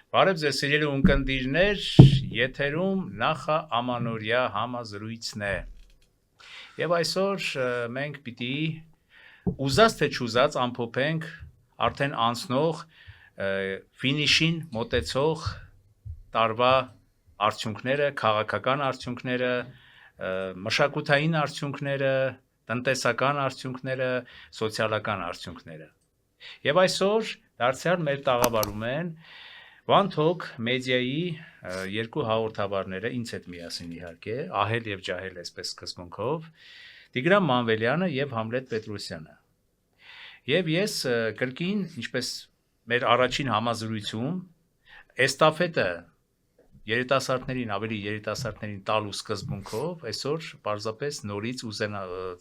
Բարև ձեզ սիրելի ունկնդիրներ, եթերում նախա ամանորյա համազրույցն է։ Եվ այսօր մենք պիտի ուզած թե չուզած ամփոփենք արդեն անցնող ֆինիշին մոտեցող տարվա արդյունքները, քաղաքական արդյունքները, մշակութային արդյունքները, տնտեսական արդյունքները, սոցիալական արդյունքները։ Եվ այսօր դարձյալ մեր տաղավարում են One Talk մեդիայի երկու հաղորդավարները, ինձ հետ միասին իհարկե, Ահել եւ Ջահել այսպես սկզբունքով, Տիգրան Մանվելյանը եւ Համլետ Պետրոսյանը։ Եվ ես կրկին, ինչպես մեր առաջին համազրույցում, էստաֆետը երիտասարդներին, ավելի երիտասարդներին տալու սկզբունքով, այսօր պարզապես նորից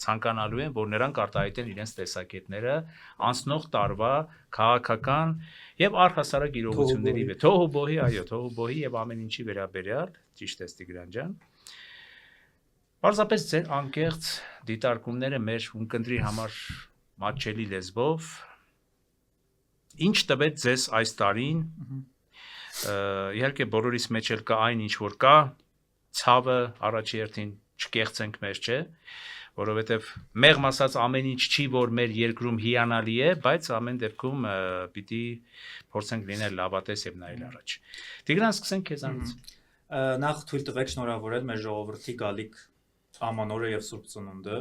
ցանկանալու են, որ նրանք արտահայտեն իրենց տեսակետները անցնող տարվա քաղաքական եւ առհասարակ իրողությունների թոհուբոհի, այո, թոհուբոհի եւ ամեն ինչի վերաբերյալ, ճիշտ է Տիգրան ջան։ Պարզապես ձեր անկեղծ դիտարկումները մեր ունկնդրի համար մատչելի լեզվով ինչ տվեց ձեզ այս տարին։ Իհարկե բոլորիս մեջ էլ կա այն ինչ որ կա, ցավը առաջի հերթին չկեղծենք մեր, չէ, որովհետև մեղմ ասած ամեն ինչ չի, որ մեր երկրում հիանալի է, բայց ամեն դեպքում պիտի փորձենք լինել լավատես եւ նայել առաջ։ Տիգրան, սկսենք քեզանից։ Նախ թույլ տվեք շնորհավորել մեր ժողովրդի գալիք ամանորը եւ Սուրբ Ծնունդը։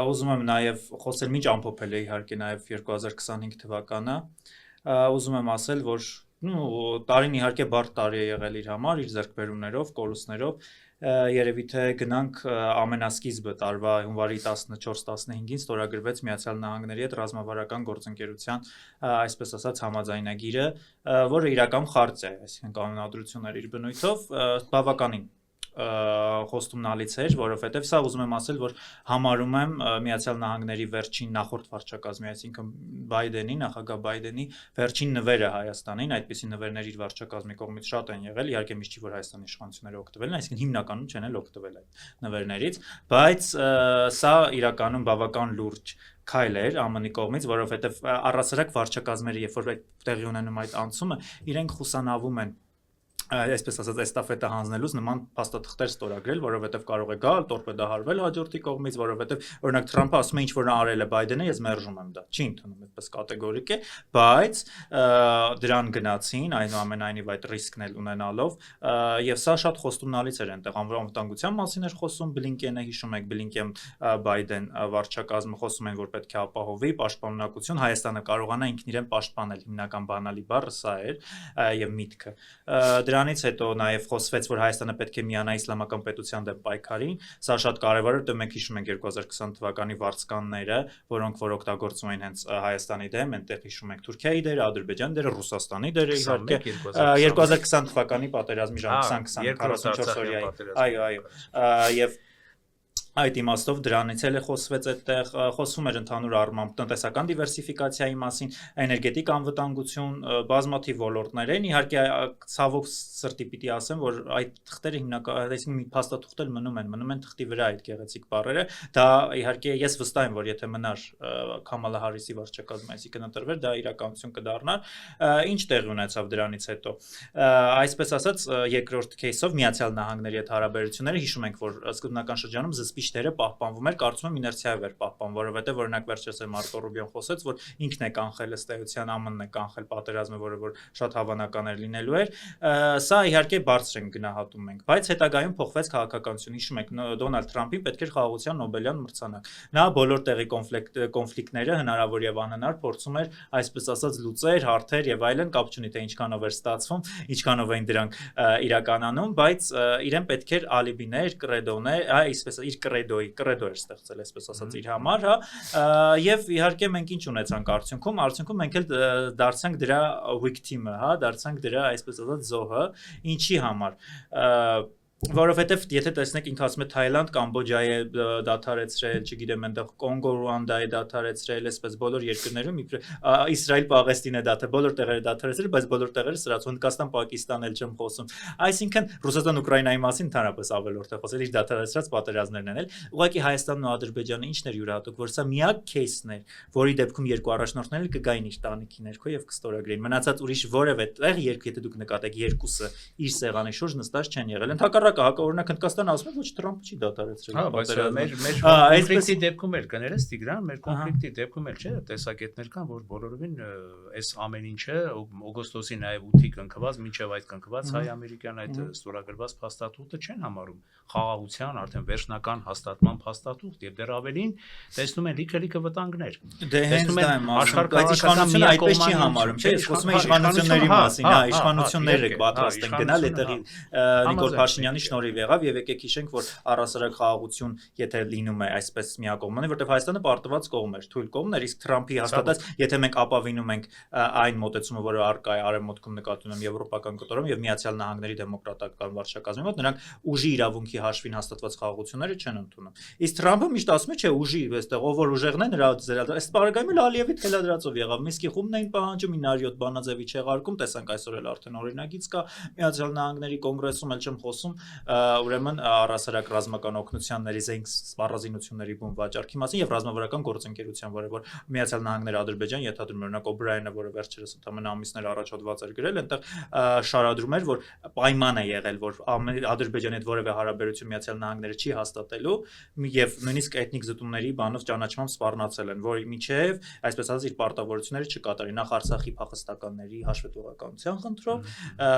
Ուզում եմ նաեւ խոսել մինչ ամփոփել է իհարկե նաեւ 2025 թվականը։ Ուզում եմ ասել, որ տարին իհարկե բարդ տարի է եղել իր համար, իր ձեռքբերումներով, կորուստներով, երևի թե գնանք ամենասկիզբը տարվա հունվարի 14-15-ին ստորագրվեց Միացյալ Նահանգների հետ ռազմավարական գործընկերության, այսպես ասած, համաձայնագիրը, որը իրական խարտ է, այսինքն կանոնադրություններ իր բնույթով, բավականին խոստումնալից էր, որովհետև սա ուզում եմ ասել, որ համարում եմ Միացյալ Նահանգների վերջին նախորդ վարչակազմի, այսինքն Բայդենի, նախագահ Բայդենի վերջին նվերը Հայաստանին, այդպիսի նվերներ իր վարչակազմի կողմից շատ են եղել, իհարկե միշտ չի որ Հայաստանի իշխանությունները օգտվել են, այսինքն հիմնականում չեն էլ օգտվել այդ նվերներից, բայց սա իրականում բավական լուրջ քայլ էր ԱՄՆ-ի կողմից, որովհետև առասարակ վարչակազմերը, երբ որ տեղի ունենում այդ անցումը, իրենք խուսանավում են այսպես ասած էստաֆետը հանձնելուց նման փաստաթղթեր ստորագրել, որովհետև կարող է գալ, տորպեդահարվել հաջորդի կողմից, որովհետև օրինակ Թրամփը ասում է ինչ որ նա արել է Բայդենը, ես մերժում եմ դա, չի ընդունում, այդպես կատեգորիկ է, բայց դրան գնացին, այնուամենայնիվ այդ ռիսկն էլ ունենալով, եւ սա շատ խոստումնալից էր այնտեղ անվտանգության մասին էր խոսում Բլինկենը, հիշում եք Բլինկեն Բայդեն վարչակազմը խոսում են, որ պետք է ապահովի պաշտպանունակություն, Հայաստանը կարողանա ինքն իրեն պաշտպանել, հիմնական բանալի բառը սա էր եւ միտքը։ Դրանից հետո նաև խոսվեց, որ Հայաստանը պետք է միանա իսլամական պետության դեմ պայքարին, սա շատ կարևոր է, դե մենք հիշում ենք 2020 թվականի վարձկանները, որոնք որ օգտագործում էին հենց Հայաստանի դեմ, այնտեղ հիշում ենք Թուրքիայի դերը, Ադրբեջանի դերը, Ռուսաստանի դերը, իհարկե 2020 թվականի պատերազմի ժամ 20-44 օրյայի, այո, եւ այդ իմաստով դրանից էլ է խոսվեց այդտեղ, խոսվում էր ընդհանուր առմամբ տնտեսական դիվերսիֆիկացիայի մասին, էներգետիկ անվտանգություն, բազմաթիվ ոլորտներ են, իհարկե ցավոք սրտի պիտի ասեմ, որ այդ թղթերը հիմնականում, այսինքն մի փաստաթուղթեր մնում են թղթի վրա այդ գեղեցիկ բառերը, դա իհարկե ես վստահ եմ, որ եթե մնար Քամալա Հարիսի վարչակազմը, այսինքն ընտրվեր, դա իրականություն կդառնար, ինչ տեղի ունեցավ դրանից հետո, այսպես ասած, երկրորդ кейսով Միացյալ Նահանգների հետ հարաբերությունները հիշում ենք, որ սկզբնական շրջանում զսպիչ դերը պահպանվում էր, կարծում եմ իներցիայով էր պահպանվում, որովհետև օրինակ վերջերս Մարկո Ռուբիոն խոսեց, որ ինքն է կանխել ըստ էության ԱՄՆ-ն է կանխել պատերազմը, որը որ շատ հավանական էր լինելու էր։ Սա իհարկե բարձր են գնահատում ենք, բայց հետագայում փոխվեց քաղաքականություն, հիշում եք Դոնալդ Թրամփին պետք էր խաղաղության Նոբելյան մրցանակ։ Նա բոլոր տեղի կոնֆլիկտները հնարավոր եւ անհնար փորձում էր, այսպես ասած, լուծել, հարթել եւ այլն, կապ չունի թե ինչքանով էր ստացվում, ինչքանով էին դրանք իրականանում, բայց իրեն պետք էր ալիբիներ, կրեդոներ, այսպես իր կրեդո էր ստեղծել, այսպես ասած իր համար, հա, եւ իհարկե մենք ինչ ունեցանք արդյունքում մենք էլ դարձանք դրա victim-ը, հա, դարձանք դրա այսպես ասած զոհը, ինչի համար Որովհետև եթե տեսնեք ինքը ասում է Թայլանդ, Կամբոջայի է դադարեցրել, չգիտեմ, այնտեղ Կոնգո, Ռուանդայի դադարեցրել, այսպես բոլոր երկրներում Իսրայել, Պաղեստին է դադարեցրել, բոլոր տեղերը դադարեցրել, բայց բոլոր տեղերը սրած Հնդկաստան, Պակիստան էլ չեմ խոսում։ Այսինքն Ռուսաստան, Ուկրաինայի մասին ընդհանրապես ավելորդ է խոսել, իր դադարեցրած պատերազմներն են էլ։ Ուղղակի Հայաստանն ու Ադրբեջանը ինչն էր յուրահատուկ, որ սա միակ кейսն էր, որի դեպքում երկու առաջնորդները կգային իր տանիքի ներքո եւ կստորագրեին։ Մնացած ուրիշ որևէ տեղ եթե դուք նկատեք երկուսը իր սեղանի շուրջ նստած չեն եղել։ Ընդհակառակը հակառակ Հնդկաստանը ասում է ոչ Թրամփը չի դադարեցրել։ Հա, բայց մեր կոնֆլիկտի դեպքում էլ կներես Տիգրան, մեր կոնֆլիկտի դեպքում էլ չէ, տեսակետներ կան, որ բոլորովին այս ամեն ինչը օգոստոսի նաև 8-ի կնքված, մինչև այդ կնքված հայ-ամերիկյան այդ ստորագրված փաստաթուղթը չեն համարում խաղաղության արդեն վերջնական հաստատման փաստաթուղթ եւ դեռ ավելին տեսնում են լիքը վտանգներ։ Դե հենց դա եմ ասում, բայց իշխանությունը այդպես չի համարում, չէ՞, խոսում է իշխանությունների մասին, հա, իշխանությունները պատրաստ են գնալ այդտեղի Նիկոլ Փաշինյանի շնորհիվ եղավ եւ եկեք հիշենք, որ առասարակ խաղաղություն եթե լինում է այսպես միակողմանի, որտեղ Հայաստանը պարտված կողմ էր, թույլ կողմն էր, իսկ Թրամփի հաստատած, եթե մենք ապավինում ենք այն մոտեցումը, որը առկա է արևմուտքում նկատի ունեմ եվրոպական կտորում եւ Միացյալ Նահանգների դեմոկրատական վարչակազմի մոտ, նրանք ուժի իրավունքի հաշվին հաստատված խաղաղությունները չեն ընդունում։ Իսկ Թրամփը միշտ ասում է, չէ, ուժի, այստեղ ով որ ուժեղն է, նրա այս բարգայում էլ Ալիևի թելադրածով եղավ։ Միսկի խումբն էին պահանջում, Ինարիոտ Բանաձևի չեղարկում, տեսանք այսօր էլ արդեն օրինագիծ կա Միացյալ Նահանգների կոնգրեսում էլ չեմ խոսում, ուրեմն առասարակ ռազմական օգնությանների զենք սպառազինությունների բուն վաճառքի մասին եւ ռազմավարական գործընկերության, որը որ Միացյալ Նահանգները Ադրբեջան ենթադրում էր, օրինակ Օբրայենը, որը վերջերս ընդամենը ամիսներ առաջ հոդված էր գրել, այնտեղ շարադրում էր, որ պայման է եղել, որ Ադրբեջանի հետ որևէ հարաբերություն Միացյալ Նահանգները չի հաստատելու եւ նույնիսկ էթնիկ զտումների բանով ճանաչմամբ սպառնացել են, որի միջև, այսպես ասած, իր պարտավորությունները չկատարի նախ Արցախի փախստականների հաշվետվողականության խնդրով,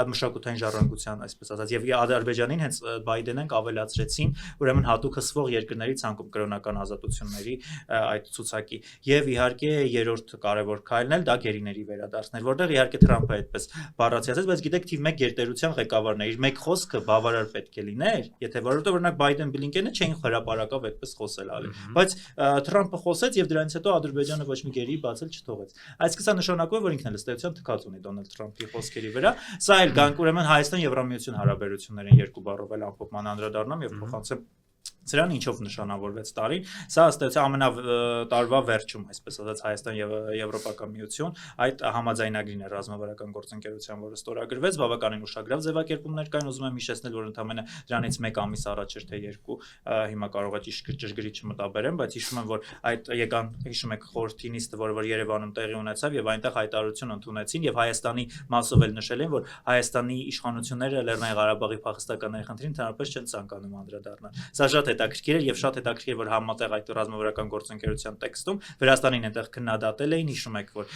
մշակութային ժառանգության, այսպես ասած, եւ Ադրբեջանին հենց Բայդենն ավելացրեցին, ուրեմն հատուկ հսվող երկրների ցանկում կրոնական ազատությունների այդ ցուցակի եւ իհարկե երրորդ կարևոր քայլն էլ դա գերիների վերադարձն էր, որտեղ իհարկե Թրամփը այդպես բառացիացեց, բայց գիտեք թիվ 1 գերտերության ղեկավարն է, իր մեկ խոսքը բավարար պետք է լիներ, եթե որովհետեւ օրինակ Բայդեն Բլինկենը չէին հրապարակավ այդպես խոսել ալի, բայց Թրամփը խոսեց եւ դրանից հետո Ադրբեջանը ոչ մի գերի բացել չթողեց։ Այսինքն սա նշանակում է, որ ինքն էլ ըստեյության թքած ունի Դոնալդ Թրամփի խոսքերի վրա, սա էլ գանք ուրեմն Հայաստան-Եվրամիություն հարաբերություններին երկու բառով էլ ամփոփման անդրադառնամ եւ փոխանցեմ Սրան ինչով նշանավորվեց տարին, սա ըստ ամենատարվա վերջում, այսպես ասած Հայաստան եւ Եվրոպական միություն այդ համաձայնագրին է ռազմավարական գործընկերության, որը ստորագրվեց, բավականին ուշագրավ ձևակերպումներ կային, ուզում եմ հիշեցնել, որ ընդամենը դրանից 1 ամիս առաջ էր թե 2, հիմա կարող է ճշգրիտ չմտաբերեմ, բայց հիշում եմ, որ այդ եկան, հիշում եք խորհրդի նիստը, որը որ Երևանում տեղի ունեցավ եւ այնտեղ հայտարարություն ընդունեցին եւ Հայաստանի մասով էլ նշել են, որ Հայաստանի իշխանությունները Լեռնային Ղարաբաղի փախստականների խնդրին ընդհանրապես չեն ցանկանում անդրադառնալ։ Սա շատ հետաքրքիր էր եւ շատ հետաքրքիր որ համատեղ այդ ռազմավարական գործընկերության տեքստում Վրաստանին այնտեղ քննադատել էին, հիշում եք, որ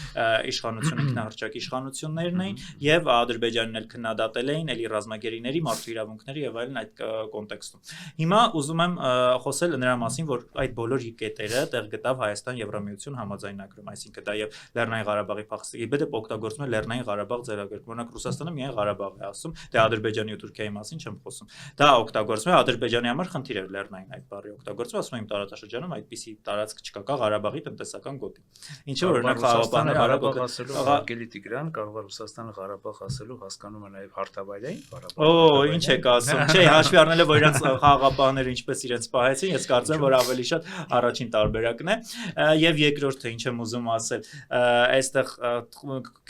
իշխանությունը ինքնահռչակ իշխանություններն էին եւ Ադրբեջանին էլ քննադատել էին էլի ռազմագերիների, մարդու իրավունքների եւ այլն այդ կոնտեքստում։ Հիմա ուզում եմ խոսել նրա մասին, որ այդ բոլոր կետերը տեղ գտավ Հայաստան-Եվրամիություն համաձայնագրում, այսինքն դա եւ Լեռնային Ղարաբաղի փախստի բեդը օգտագործում է Լեռնային Ղարաբաղ ձեռագրում, օրինակ Ռուսաստանը միայն Ղարաբաղ է ասում, դե Ադրբեջանի ու Թուրքիայի մասին չեմ խոսում։ Դա օգտագործում է Ադրբեջանի համար խնդիր է Լեռնային այդ բառի օգտագործում, ասում եմ տարածաշրջանում այդպիսի տարածք չկա, կա Ղարաբաղի տնտեսական գոտի։ Ինչը օրինակ խաղաղապահները Ղարաբաղ ասելու արգելի Տիգրան, կարող է Ռուսաստանը Ղարաբաղ ասելու հասկանում է նաև հարթավայրային Ղարաբաղ։ Օ, ինչ եք ասում։ Չէ, հաշվի առնելով որ իրանց խաղաղապահները ինչպես իրենց պահեցին, ես կարծեմ որ ավելի շատ առաջին տարբերակն է։ Եվ երկրորդը ինչ եմ ուզում ասել, այստեղ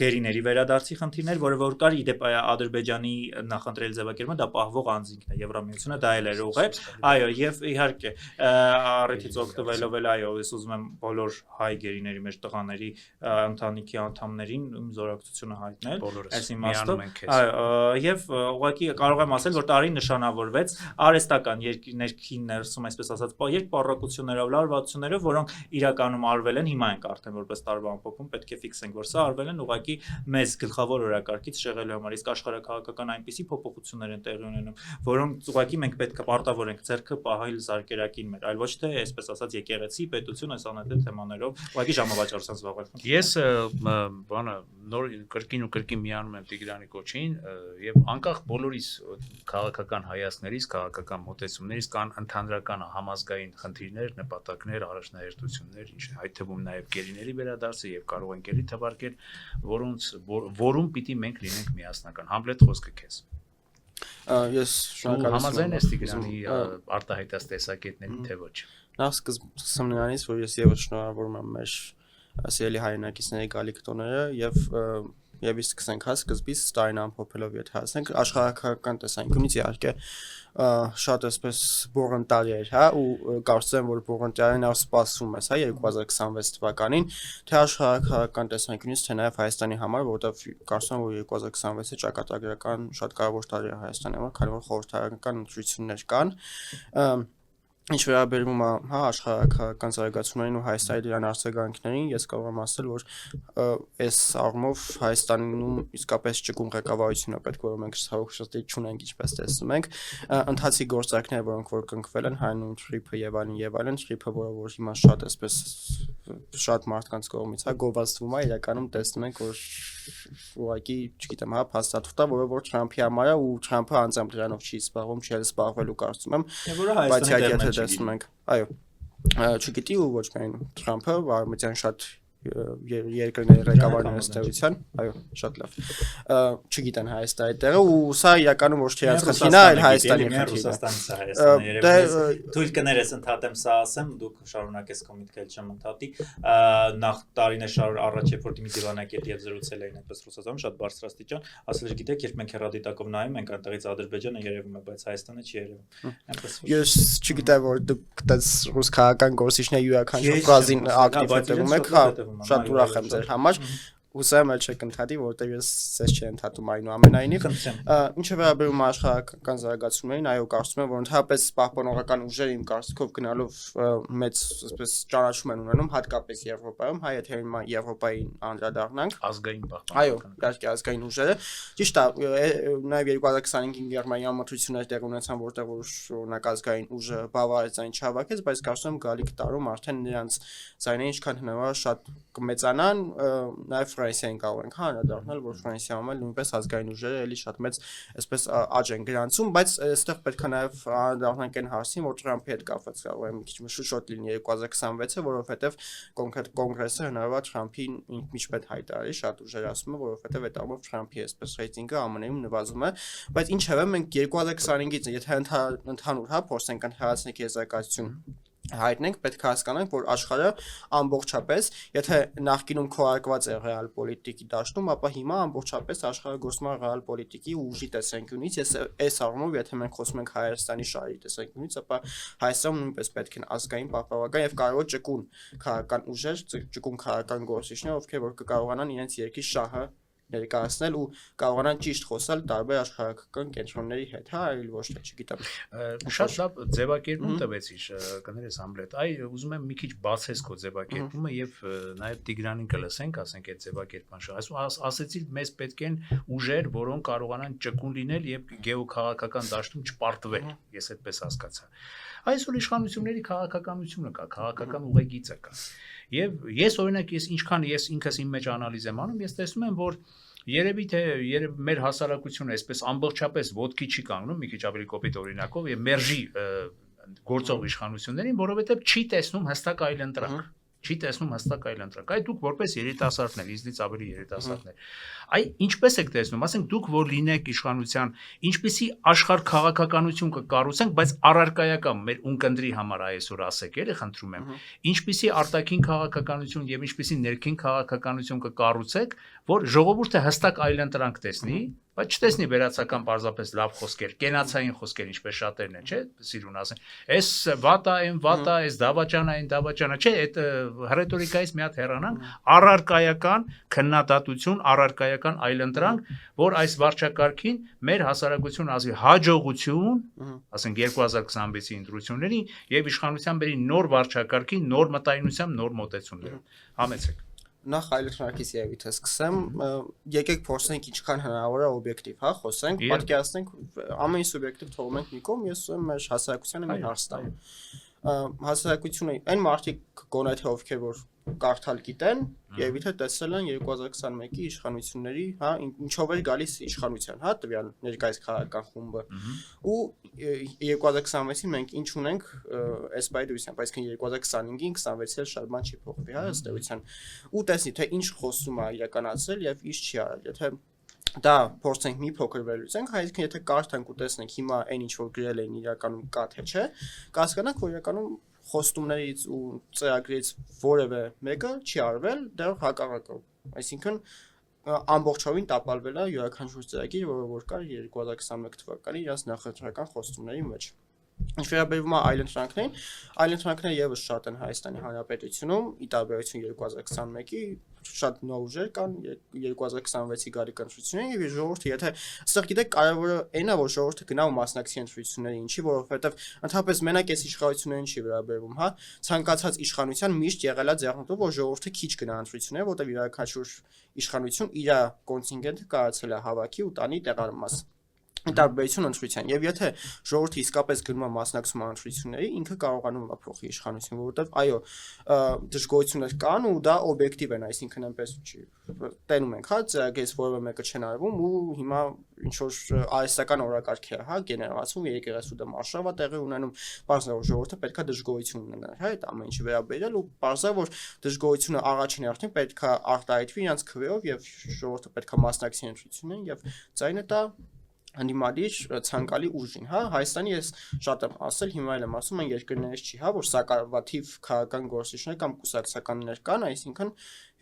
գերիների վերադարձի խնդիրներ, որը որ կար իդեպ Ադրբեջանի նախընտրել ձևակերպումը, դա պահվող անձինքն է, Եվրամիությունը դա էլ էր ուղղել։ Այո, եւ իհարկե առիթից օգտվելով էլ այո, ես ուզում եմ բոլոր հայ գերիների մեջ տղաների ընտանիքի անդամներին զորակցությունը հայտնել, այս իմաստով։ Այո, եւ ուղղակի կարող եմ ասել, որ տարին նշանավորվեց արհեստական ներքին ներսում, այսպես ասած, երկպառակություններով, լարվածություններով, որոնք իրականում արվել են, հիմա ենք արդեն որպես տարվա ամփոփում, պետք է ֆիքսենք, որ սա արվել են ուղղակի մեզ գլխավոր օրակարգից շեղելու համար, իսկ աշխարհակաղակական այնպիսի փոփոխություններ են տեղի ունենում, որոնք ուղղակի մենք պետք է պարտավոր ենք ձեռքը պահել զարկերակին մեր, այլ ոչ թե այսպես ասած եկեղեցի, պետություն այս անհետև թեմաներով, ուղղակի ժամավաճառության զբաղվել։ Ես բանը նոր կրկին ու կրկին միանում եմ Տիգրանի կոչին եւ անկախ բոլորիս քաղաքական հայացքներից, քաղաքական մոտեցումներից կան ընդհանրական համազգային խնդիրներ, նպատակներ, առաջնահերթություններ, ինչ այդ թվում նաեւ գերիների վերադարձը եւ կարող ենք էլի թվարկել, որում պիտի մենք լինենք միասնական։ Համլետ խոսքը քեզ։ Ես շնորհակալ Համաձայն ես Տիգրանի արտահայտած տեսակետներին, թե ոչ։ Նախ սկսեմ նրանից, որ ես եւս շնորհավորում եմ մեր սիրելի հայրենակիցների գալիք տոները եւ իսկ սկսենք սկզբից ստային ամփոփելով եթե հասնենք աշխարհակական տեսանկյունից իհարկե շատ էսպես բուրըն տարի էր, ու կարծում եմ, որ բուրըն տարին ավ սպասում ես, 2026 թվականին, թե աշխարհակական տեսանկյունից, թե նաև Հայաստանի համար, որովհետև կարծում եմ, որ 2026-ը ճակատագրական շատ կարևոր տարի է Հայաստանի համար, քանի որ խորհրդարանական ընտրություններ կան, ինչ վերաբերում է աշխարհակական զարգացումներին ու Հայաստանի դրան արձագանքներին, ես կարող եմ ասել, որ այս առումով Հայաստանում իսկապես ճկուն ղեկավարություն է պետք, որ մենք ցավոք չունենք, ինչպես տեսնում ենք, ընթացիկ գործարքները, որոնք որ կնքվել են, հանուն թրիփը եւ այլն, թրիփը, որ հիմա շատ էսպես շատ մարդկանց կողմից գովազդվում է, իրականում տեսնում ենք, որ ուղղակի, չգիտեմ, փաստաթուղթ է, որ Թրամփի համար է ու Թրամփը անձամբ դրանով չի զբաղվում, չի զբաղվելու կարծում եմ, բայց եթե տեսնում ենք, այո, չգիտի ու ոչ միայն Թրամփը, արմենիան շատ երկրների ղեկավարների ըստեղության, այո, շատ լավ, չգիտեն Հայաստանի տեղը ու սա իրականում ոչ թե իրենց խնդիրն է, այլ Հայաստանի խնդիրն է։ Թույլ կներես ընդհատեմ սա ասեմ, դուք շարունակես քո միտքը չեմ ընդհատի, նախ տարիներ շարունակ առաջ երբ որ Դիմիտրի Վանակետի եւ զրուցել էին այդպես ռուսաստանում շատ բարձրաստիճան, ասել էր գիտեք, երբ մենք հեռադիտակով նայում ենք այնտեղից Ադրբեջանը երևում է, բայց Հայաստանը չի երևում։ Ես չգիտեմ որ դուք դες ռուս քաղաքական գործիչների յուրաքանչյուր ֆրազին ակտիվ հետևում եք, շատ ուրախ եմ ձեր համար, Ուսեմ էլ չեք ընդհատի, որտեղ ես ցես չեմ ընդհատում այնուամենայնիվ։ Ինչը վերաբերում է աշխարհական զարգացումներին, այո, կարծում եմ, որ ընդհանրապես պահպանողական ուժերը իմ կարծիքով գնալով մեծ, ասես, ճանաչում են ունենում, հատկապես Եվրոպայում, եթե հիմա Եվրոպային անդրադառնանք, ազգային պահպանողական։ Այո, իհարկե ազգային ուժերը։ Ճիշտ է, նաև 2025-ին Գերմանիայում մրցություններ տեղ ունեցան, որտեղ որ օրինակ ազգային ուժը բավարար ձայն չհավաքեց, բայց կարծում եմ գալիք տարում արդեն նրանց ձայները ինչքան հնարավոր շատ կմեծանան, նաև Ֆրանսիային կարող ենք անդրադառնալ, որ Ֆրանսիայում էլ նույնպես ազգային ուժերը էլի շատ մեծ, այսպես աճ են գրանցում, բայց այստեղ պետք է նաև անդրադառնանք այն հարցին, որ Թրամփի հետ կապված կարող է մի քիչ շուտ լինի 2026-ը, որովհետև կոնկրետ կոնգրեսը հնարավոր Թրամփին միջպետ հայտարարի, շատ ուժեր ասում է, որովհետև այդ առումով Թրամփի այսպես ռեյտինգը ԱՄՆ-ում նվազում է, բայց ինչևէ մենք 2025-ից եթե ընդհանուր փորձենք ընդհանրացնել եզրակացություն հայտնենք, պետք է հասկանանք, որ աշխարհը ամբողջապես, եթե նախկինում քողարկված է ռեալ պոլիտիկի դաշտում, ապա հիմա ամբողջապես աշխարհը գործում է ռեալ պոլիտիկի ու ուժի տեսանկյունից, այս առումով, եթե մենք խոսում ենք Հայաստանի շահի տեսանկյունից, ապա Հայաստանում նույնպես պետք են ազգային պահպանողական եւ կարևոր ճկուն քաղաքական ուժեր, ճկուն քաղաքական գործիչներ, ովքեր որ կկարողանան իրենց երկրի շահը ներկայացնել ու կարողանան ճիշտ խոսալ տարբեր աշխարհական կենտրոնների հետ, այլ ոչ թե, չգիտեմ։ Շատ լավ ձևակերպում տվեցիր, կներես Համլետ։ Այ ուզում եմ մի քիչ բացես քո ձևակերպումը եւ նաեւ Տիգրանին կլսենք, ասենք այդ ձևակերպման շահ։ Ասեցիր, մեզ պետք են ուժեր, որոնք կարողանան ճկուն լինել եւ գեոքաղաքական դաշտում չպարտվել, ես այդպես հասկացա։ Այսօր իշխանությունների քաղաքականությունը կա, քաղաքական ուղեգիծը կա։ Եվ ես օրինակ ինչքան ես ինքս իմ մեջ անալիզ եմ անում, ես տեսնում եմ, որ երևի թե մեր հասարակությունը այսպես ամբողջապես ոտքի չի կանգնում, մի քիչ ավելի կոպիտ օրինակով եւ մերժի գործող իշխանություններին, որովհետեւ չի տեսնում հստակ այլընտրանք։ Չի տեսնում հստակ այլընտրանք։ Այ դուք որպես երիտասարդներ, իզնից ավելի երիտասարդներ, այ ինչպես եք տեսնում, ասենք դուք որ լինեք իշխանության, ինչպեսի աշխարհ քաղաքականություն կկառուցենք, բայց առարկայական մեր ունկնդրի համար այսօր ասեք, էլի խնդրում եմ, ինչպեսի արտաքին քաղաքականություն եւ ինչպեսի ներքին քաղաքականություն կկառուցեք, որ ժողովուրդը հստակ այլընտրանք տեսնի, բայց չտեսնի վերացական պարզապես լավ խոսքեր, կենացային խոսքեր, ինչպես շատերն են, չէ՞, սիրուն ասեն։ Էս վատա, այն վատա, էս դավաճանա, այն դավաճանա, չէ՞, այդ ռետորիկայից մի հատ հեռանանք, առարկայական քննադատություն, առարկայական այլընտրանք, որ այս վարչակարգին մեր հասարակություն ազգի հաջողություն, ասենք 2026-ի ընտրություններին եւ իշխանության բերի նոր վարչակարգի, նոր մտայնությամբ, նոր մոտեցումներով։ Համեցեք։ Նախ այլընտրանքից եւի թե սկսեմ, եկեք փորձենք ինչքան հնարավոր է օբյեկտիվ, խոսենք, պատկերացնենք, ամեն սուբյեկտիվ թողում ենք մի կողմ, ես ուզում եմ մեր հասարակությանը մի հարց տամ։ Հասարակությունը այն մարդիկ գոնե թե ովքեր որ կարդալ գիտեն եւ իթե տեսել են 2021-ի իշխանությունների, ինչով էր գալիս իշխանության, տվյալ ներկայիս քաղաքական խումբը։ Ու 2026-ին մենք ինչ ունենք այս բայդրությամբ, այսինքն 2025-ին 26-ը շատ բան չի փոխվի, ըստ էության։ Ու տեսնի թե ինչ խոսում է իրականացրել եւ ինչ չի արել, եթե դա փորձենք մի փոքր վերլուծենք, այսինքն եթե կարդանք ու տեսնենք հիմա այն ինչ որ գրել են իրականում կա թե չէ, կհասկանանք որ իրականում խոստումներից ու ծրագրից որևէ մեկը չի արվել, դեռ հակառակը, այսինքն ամբողջովին տապալվել է յուրաքանչյուր ծրագիր, որը որ կար 2021 թվականի իրաց նախընտրական խոստումների մեջ։ Ինչ վերաբերում է այլ ընտրանքներին եւս շատ են Հայաստանի Հանրապետությունում, ի տարբերություն 2021-ի, շատ նոր ուժեր կան 2026-ի գալիք ընտրություններին եւ ժողովուրդը եթե այստեղ գիտեք կարևորը այնա որ ժողովուրդը գնա ու մասնակցի ընտրություններին, ինչի որովհետեւ ընդհանրապես մենակ այս իշխանություններին չի վերաբերվում, հա, ցանկացած իշխանության միշտ եղել է ձեռնտու որ ժողովուրդը քիչ գնա ընտրություններ, որտեղ յուրաքանչյուր իշխանություն իր կոնտինգենտը կարացել է հավաքի ու տանի տեղարմաս տարբերություն ընտրության եւ եթե ժողովուրդը իսկապես գնում է մասնակցում ընտրությունների ինքը կարողանում է փոխի իշխանություն որովհետեւ այո դժգոհություններ կան ու դա օբյեկտիվ են այսինքն այնպես չի տենում ենք հա ծրագրից որևէ մեկը չեն արվում ու հիմա ինչ որ արհեստական օրակարգ է հա գեներացում եկեղեցու դեմ արշավա տեղի ունենում բարձր որ ժողովուրդը պետքա դժգոհություն ունենա հա այդ ամեն ինչը վերաբերել ու բարձր որ դժգոհությունը առաջին հերթին պետքա արտահայտվի իրենց քվեով եւ ժողովուրդը պետքա մասնակցի ընտրություններին եւ ձայնը տա Անդիմադիր ցանկալի ուժին, հա, Հայաստանի ես շատ եմ ասել, հիմա էլ եմ ասում, այն երկրներից չի, հա, որ սակավաթիվ քաղաքական գործիչներ կամ կուսակցականներ կան, այսինքն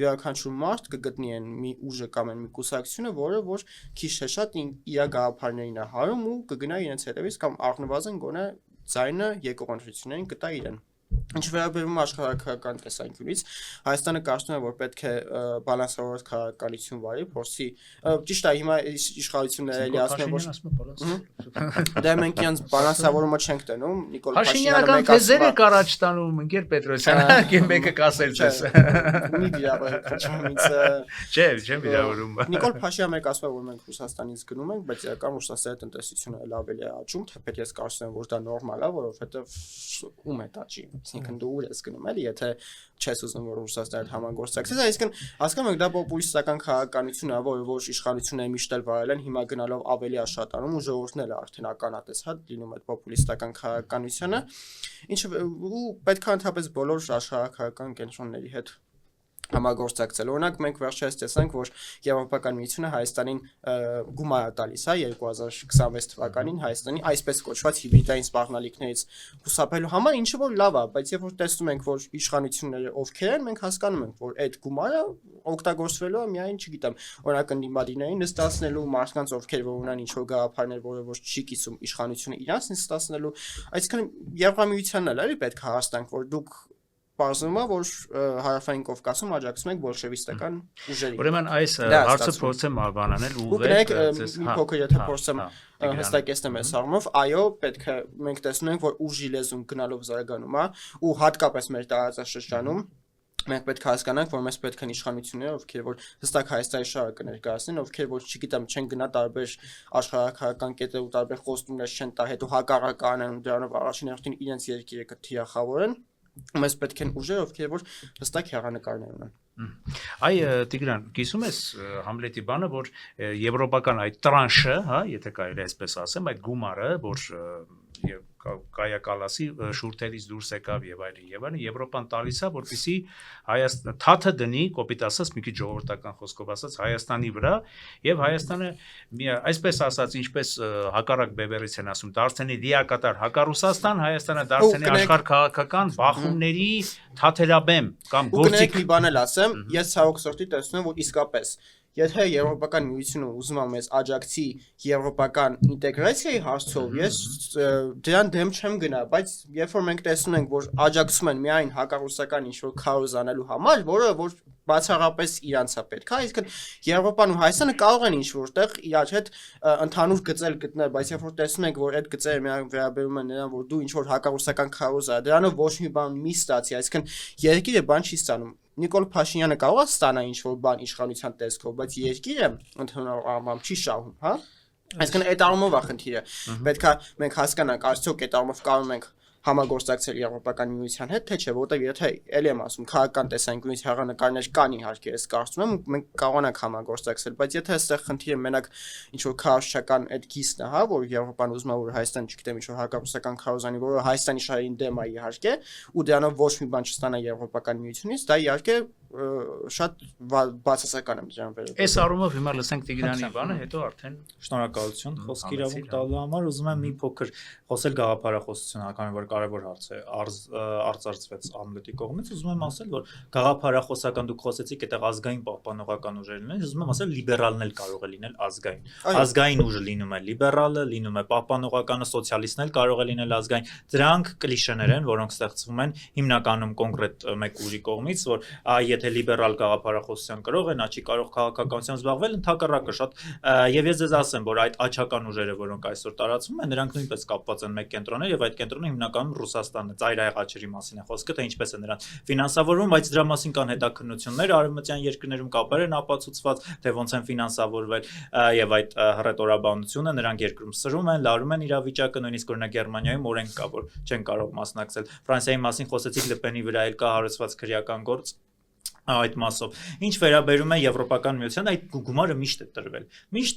յուրաքանչյուր մարդ կգտնի են մի ուժը կամ մի կուսակցությունը, որը որ քիչ թե շատ իր գաղափարներին է հարում ու կգնա իրենց հետևից կամ առնվազն գոնե ձայնը եկող ընտրություններին կտա իրեն Ինչ վերաբերում աշխարհակրթական տեսանկյունից, Հայաստանը կարծում է, որ պետք է բալանսավորված քաղաքականություն վարի, փորձի ճիշտ է, հիմա իշխանությունները էլի ասում են, որ դե մենք իրենց բալանսավորումը չենք տենում, Նիկոլ Փաշինյանական թեզեր եք առաջ տանում, ընկեր Պետրոսյան, մեկը կասել ձեզ։ Մի վիրավորում, չեմ վիրավորում։ Նիկոլ Փաշինյանը մեկ ասում է, որ մենք Ռուսաստանից գնում ենք, բայց իրական Ռուսաստանի տնտեսությունը էլ ավելի է աճում, թեպետ ես կարծում եմ, որ դա նորմալ է, որովհետև ում է աճի Այսինքն դու ուր ես գնում էլի, եթե չես ուզում որ Ռուսաստանը համագործակցես, այսինքն հասկանում եք դա պոպուլիստական քաղաքականություն է, որը ոչ իշխանությունները միշտ էլ վարել են, հիմա գնալով ավելի աշատանում ու ժողովուրդն էլ արդեն ականատես հա լինում այդ պոպուլիստական քաղաքականությունը, ինչը ու պետք է ընդհանրապես բոլոր աշխարհակահաղական կենտրոնների հետ համագործակցել։ Օրինակ մենք վերջերս տեսանք, որ Եվրոպական միությունը Հայաստանին գումար է տալիս, հա 2026 թվականին Հայաստանի այսպես կոչված հիբրիդային սպառնալիքներից խուսափելու համար, ինչը որ լավ է, բայց երբ որ տեսնում ենք, որ իշխանությունները ովքեր են, մենք հասկանում ենք, որ այդ գումարը օգտագործվելու է միայն, չգիտեմ, օրինակ ընդդիմադիրներին նստացնելու, մարդկանց ովքեր որ ունեն ինչ-որ գաղափարներ, որը որ չի կիսում իշխանությունը իրանց նստացնելու, այսինքն Եվրամիությանն էլ էլի պետք է հասկանանք, որ դուք Պարզվում է, որ հարավային Կովկասում աջակցում ենք բոլշևիստական ուժերին։ Ուրեմն այս հարցը փորձեմ արբանանել ուղղել ձեզ մի փոքր եթե փորձեմ հստակեցնեմ այս առումով, այո, պետք է մենք տեսնում ենք, որ ուժի լեզուն գնալով զարգանում է ու հատկապես մեր տարածաշրջանում մենք պետք է հասկանանք, որ մեզ պետք են իշխանություններ, ովքեր որ հստակ Հայաստանի շահը կներկայացնեն, ովքեր որ չգիտեմ, չեն գնա տարբեր աշխարհակահաղական կետեր ու տարբեր խոստումներ չեն տա, հետո հակառակ անեն ու դրանով առաջին հերթին իրենց երկիրը կթիրախավորեն Մեզ պետք են ուժեր, ովքեր որ հստակ հեռանկարներ ունեն։ Այ Տիգրան, կիսում ես Համլետի բանը, որ եվրոպական այդ տրանշը, հա, եթե կարելի է այսպես ասեմ, այդ գումարը, որ կայակալասի շուրթերից դուրս եկավ եւ այլն, Եվրոպան տալիս է, որպեսզի Հայաստանը թաթը դնի, կոպիտ ասած, մի քիչ ժողովրդական խոսքով ասած, Հայաստանի վրա եւ Հայաստանը այսպես ասած, ինչպես հակառակ բևերից են ասում, դարձնի լիակատար հակառուսաստան, Հայաստանը դարձնի աշխարհ-քաղաքական բախումների թաթերաբեմ կամ գործիք մի բան էլ ասեմ, ես ցավոք սրտի տեսնում եմ, որ իսկապես Եթե Եվրոպական միությունը ուզում է մեզ աջակցի եվրոպական ինտեգրացիայի հարցով, ես դրան դեմ չեմ գնա, բայց երբ որ մենք տեսնում ենք, որ աջակցում են միայն հակառուսական ինչ-որ քարոզ անելու համար, որը որ բացառապես իրանց է պետք, հա, իսկ Եվրոպան ու Հայաստանը կարող են ինչ-որ տեղ իրար հետ ընդհանուր գծեր գտնել, բայց երբ որ տեսնում ենք, որ այդ գծերը միայն վերաբերում են նրան, որ դու ինչ-որ հակառուսական քարոզ ա, դրանով ոչ մի բան մի ստացի, այսինքն երկիրը բան չի ստանում Նիկոլ Փաշինյանը կարող է ստանալ ինչ-որ բան իշխանության տեսքով, բայց երկիրը ընդհանուր առմամբ չի շահում, հա? Այսինքն այդ առումով է խնդիրը։ Պետք է մենք հասկանանք, արդյոք այդ առումով կարող ենք համագործակցել Եվրոպական միության հետ, թե չէ, որտեղ եթե ելի եմ ասում, քաղաքական տեսանկյունից հեռանկարներ կան իհարկե, ես կարծում եմ, մենք կարողանանք համագործակցել, բայց եթե այստեղ խնդիրը մենակ ինչ-որ քարոզչական այդ գիստն է, հա, որ Եվրոպան ուզում է, որ Հայաստանը, չգիտեմ, ինչ-որ հակառուսական քարոզանի, որը Հայաստանի շահերին դեմ է իհարկե, ու դրանով ոչ մի բան չստանա Եվրոպական միությունից, դա իհարկե շատ բացասական եմ դրան վերաբերել։ Այս առումով հիմա լսենք Տիգրանի բանը, հետո արդեն Շնորհակալություն խոսքի իրավունք տալու համար, ուզում եմ մի փոքր խոսել գաղափարախոսություն, հականում որ կարևոր հարց է, արծարծվեց Ամլետի կողմից, ուզում եմ ասել, որ գաղափարախոսական դուք խոսեցիք այդտեղ ազգային պահպանողական ուժերն են, ուզում եմ ասել լիբերալն էլ կարող է լինել ազգային։ Ազգային ուժը լինում է լիբերալը, լինում է պահպանողականը, սոցիալիստն էլ կարող է լինել ազգային։ Դրանք կլիշեներ են, որոնք ստեղծվում են հիմնականում կոնկրետ մեկ ուժի կողմից, որ եթե լիբերալ գաղափարախոսության կրող է, նա չի կարող քաղաքականությամբ զբաղվել, ընդհակառակը շատ եւ ես ձեզ ասեմ, որ այդ աչական ուժերը, որոնք այսօր տարածվում են, նրանք նույնպես կապված են մեկ կենտրոններ եւ այդ կենտրոնը հիմնականում Ռուսաստանն է, ծայրահեղ աչերի մասին է խոսքը, թե ինչպես է նրան ֆինանսավորվում, բայց դրա մասին կան հետաքննություններ, արևմտյան երկրներում կապեր են ապացուցված, թե ոնց են ֆինանսավորվել եւ այդ հռետորաբանությունը նրանք երկրում սրում են, լարում են իրավիճակը, նույնիսկ օրինակ Գերմանիայում օրենք կա, որ չեն կարող մասնակցել։ Ֆրանսիայի մասին խոսեցիք, Լեպենի վրա էլ կա հարուցված քրեական գործ այդ մասով ինչ վերաբերում է եվրոպական միությանը այդ գումարը միշտ է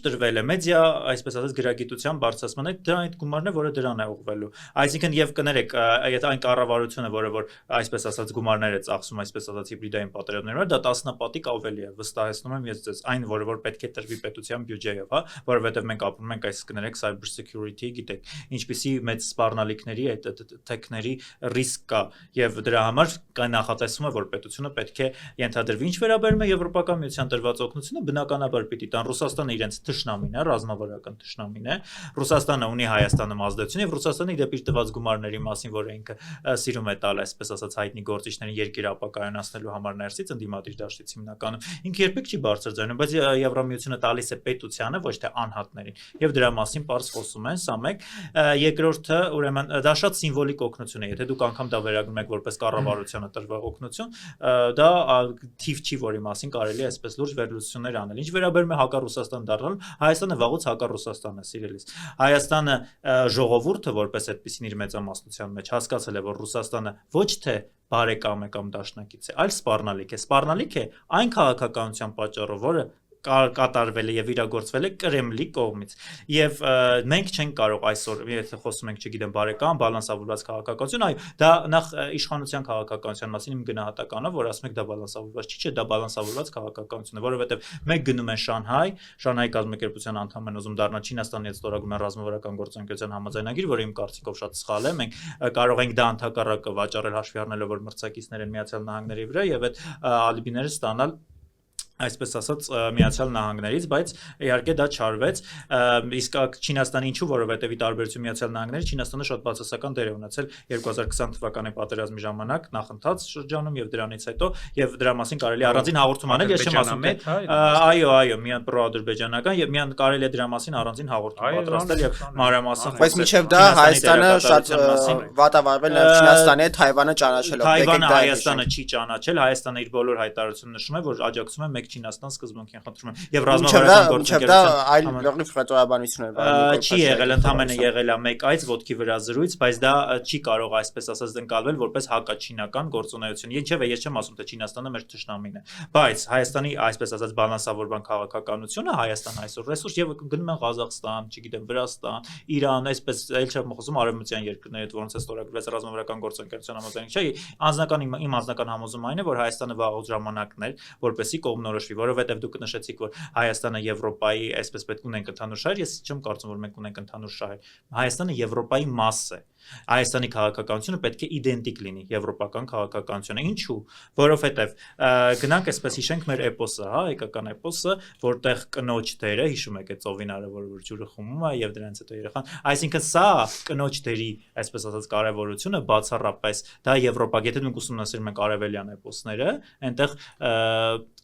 տրվել է մեդիա այսպես ասած գրագիտության բարձրացման այդ գումարն է որը դրան է ուղղվելու այսինքն եւ կներեք այդ այն կառավարությունը որը որ այսպես ասած գումարներ է ծախսում այսպես ասած հիբրիդային պատերազմներով դա 10 պատիկ ավելի է վստահեցնում եմ ես ձեզ այն որը որ պետք է տրվի պետության բյուջեով հա որովհետեւ մենք ապրում ենք այս կներեք cyber security գիտեք ինչպիսի մեծ սպառնալիքների այդ թեքների ռիսկ կա եւ դրա համար կա նախատեսվում է որ պետությունը պետք է ենթադրվի ինչ վերաբերում է եվրոպական միության տրված օգնությունը բնականաբար պիտի տան Ռուսաստանը իրենց թշնամին է ռազմավարական թշնամին է Ռուսաստանը ունի Հայաստանում ազդեցություն եւ Ռուսաստանը իդեպ իր տված գումարների մասին որ ինքը սիրում է տալ այսպես ասած հայտնի գործիչներին երկիր ապակայունացնելու համար ներսից ընդդիմադիր դաշտից հիմնականում ինքը երբեք չի բարձրացնում բայց Եվրամիությունը տալիս է պետությանը ոչ թե անհատներին եւ դրա մասին པարզ խոսում են սա մեկ երկրորդը ուրեմն դա շատ սիմվոլիկ օգնություն է եթե դուք անգամ դա վերագրում եք որպես կառավարությանը տրվող օգնություն դա թիվ չի որի մասին կարելի է այսպես լուրջ վերլուծություններ անել ինչ վերաբերում է հակառուսաստան դառնալու Հայաստանը վաղուց հակառուսաստան է սիրելիս Հայաստանը ժողովուրդը որպես այդպեսին իր մեծամասնության մեջ հասկացել է որ Ռուսաստանը ոչ թե բարեկամ է կամ դաշնակից է այլ սպառնալիք է այն քաղաքականության պատճառով որը կատարվել է եւ իրագործվել է Կրեմլի կողմից եւ մենք չենք կարող այսօր եթե խոսում ենք չգիտեմ բարեկամ բալանսավորված քաղաքականություն այո դա նախ իշխանության քաղաքականության մասին իմ գնահատականը որ ասում եք դա բալանսավորված չի չէ դա բալանսավորված քաղաքականություն է որովհետեւ մենք գնում են Շանհայ կազմակերպության անդամ են ուզում դառնալ Չինաստանի հետ ստորագրում են ռազմավարական գործընկերության համաձայնագիր որը իմ կարծիքով շատ սխալ է մենք կարող ենք դա ընդհակառակը վաճառել հաշվի առնելով որ մրցակիցներ են Միացյալ Նահանգների վրա եւ այդ ալիբիները ստանալ այսպես ասած Միացյալ Նահանգներից, բայց իհարկե դա չարվեց, իսկ Չինաստանի ինչու, որովհետև ի տարբերություն Միացյալ Նահանգների Չինաստանը շատ բացասական դեր է ունեցել 2020 թվականի պատերազմի ժամանակ նախընթաց շրջանում եւ դրանից հետո եւ դրա մասին կարելի առանձին հաղորդում անել, ես չեմ ասում թե այո, միան պրո-ադրբեջանական եւ միան կարելի է դրա մասին առանձին հաղորդում պատրաստել եւ մանրամասն բայց մինչեւ դա Հայաստանը շատ վատավարվել է Չինաստանի հետ Թայվանը ճանաչելով Թայվանը Հայաստանը չի ճանաչել Հայաստանը իր բոլոր հայտարարությունները նշում է որ աջակցում է Չինաստան սկզբունքին խնդրում եմ եւ ռազմավարական գործընկերություն այլ լրիվ հռետորաբանություն է չի եղել ընդհանրապես եղել է մեկ այց ոտքի վրա զրույց բայց դա չի կարող այսպես ասած ընկալվել որպես հակաչինական գործունեություն ինչեւ ես չեմ ասում թե Չինաստանը մեր թշնամին է բայց Հայաստանի այսպես ասած բալանսավորման քաղաքականությունը Հայաստան այսօր ռեսուրս եւ գնում են Ղազախստան չգիտեմ Վրաստան Իրան այսպես էլ չեմ խոսում արևմտյան երկրների հետ որոնց է ստորագրված ռազմավարական գործընկերության համաձայնագիր չէ իմ անձնական համոզումը այն է որ Հայաստանը վաղուց ժամանակն էր որպեսի կողմնորոշվի որովհետև դուք նշեցիք որ Հայաստանը Եվրոպայի այսպես պետք ունենք ընդհանուր շահեր ես չեմ կարծում որ մենք ունենք ընդհանուր շահեր Հայաստանը Եվրոպայի մաս է Հայաստանի քաղաքականությունը պետք է իդենտիկ լինի եվրոպական քաղաքականությունը ինչու որովհետև գնանք այսպես հիշենք մեր էպոսը հա հայկական էպոսը որտեղ կնոջ դերը հիշում եք այդ ծովինարը որ ջուրը խմում է եւ դրանից հետո երեխան այսինքն սա կնոջ դերի այսպես ասած կարևորությունը բացառապես դա եվրոպա եթե դուք ուսումնասիրում եք արևելյան էպոսները այնտեղ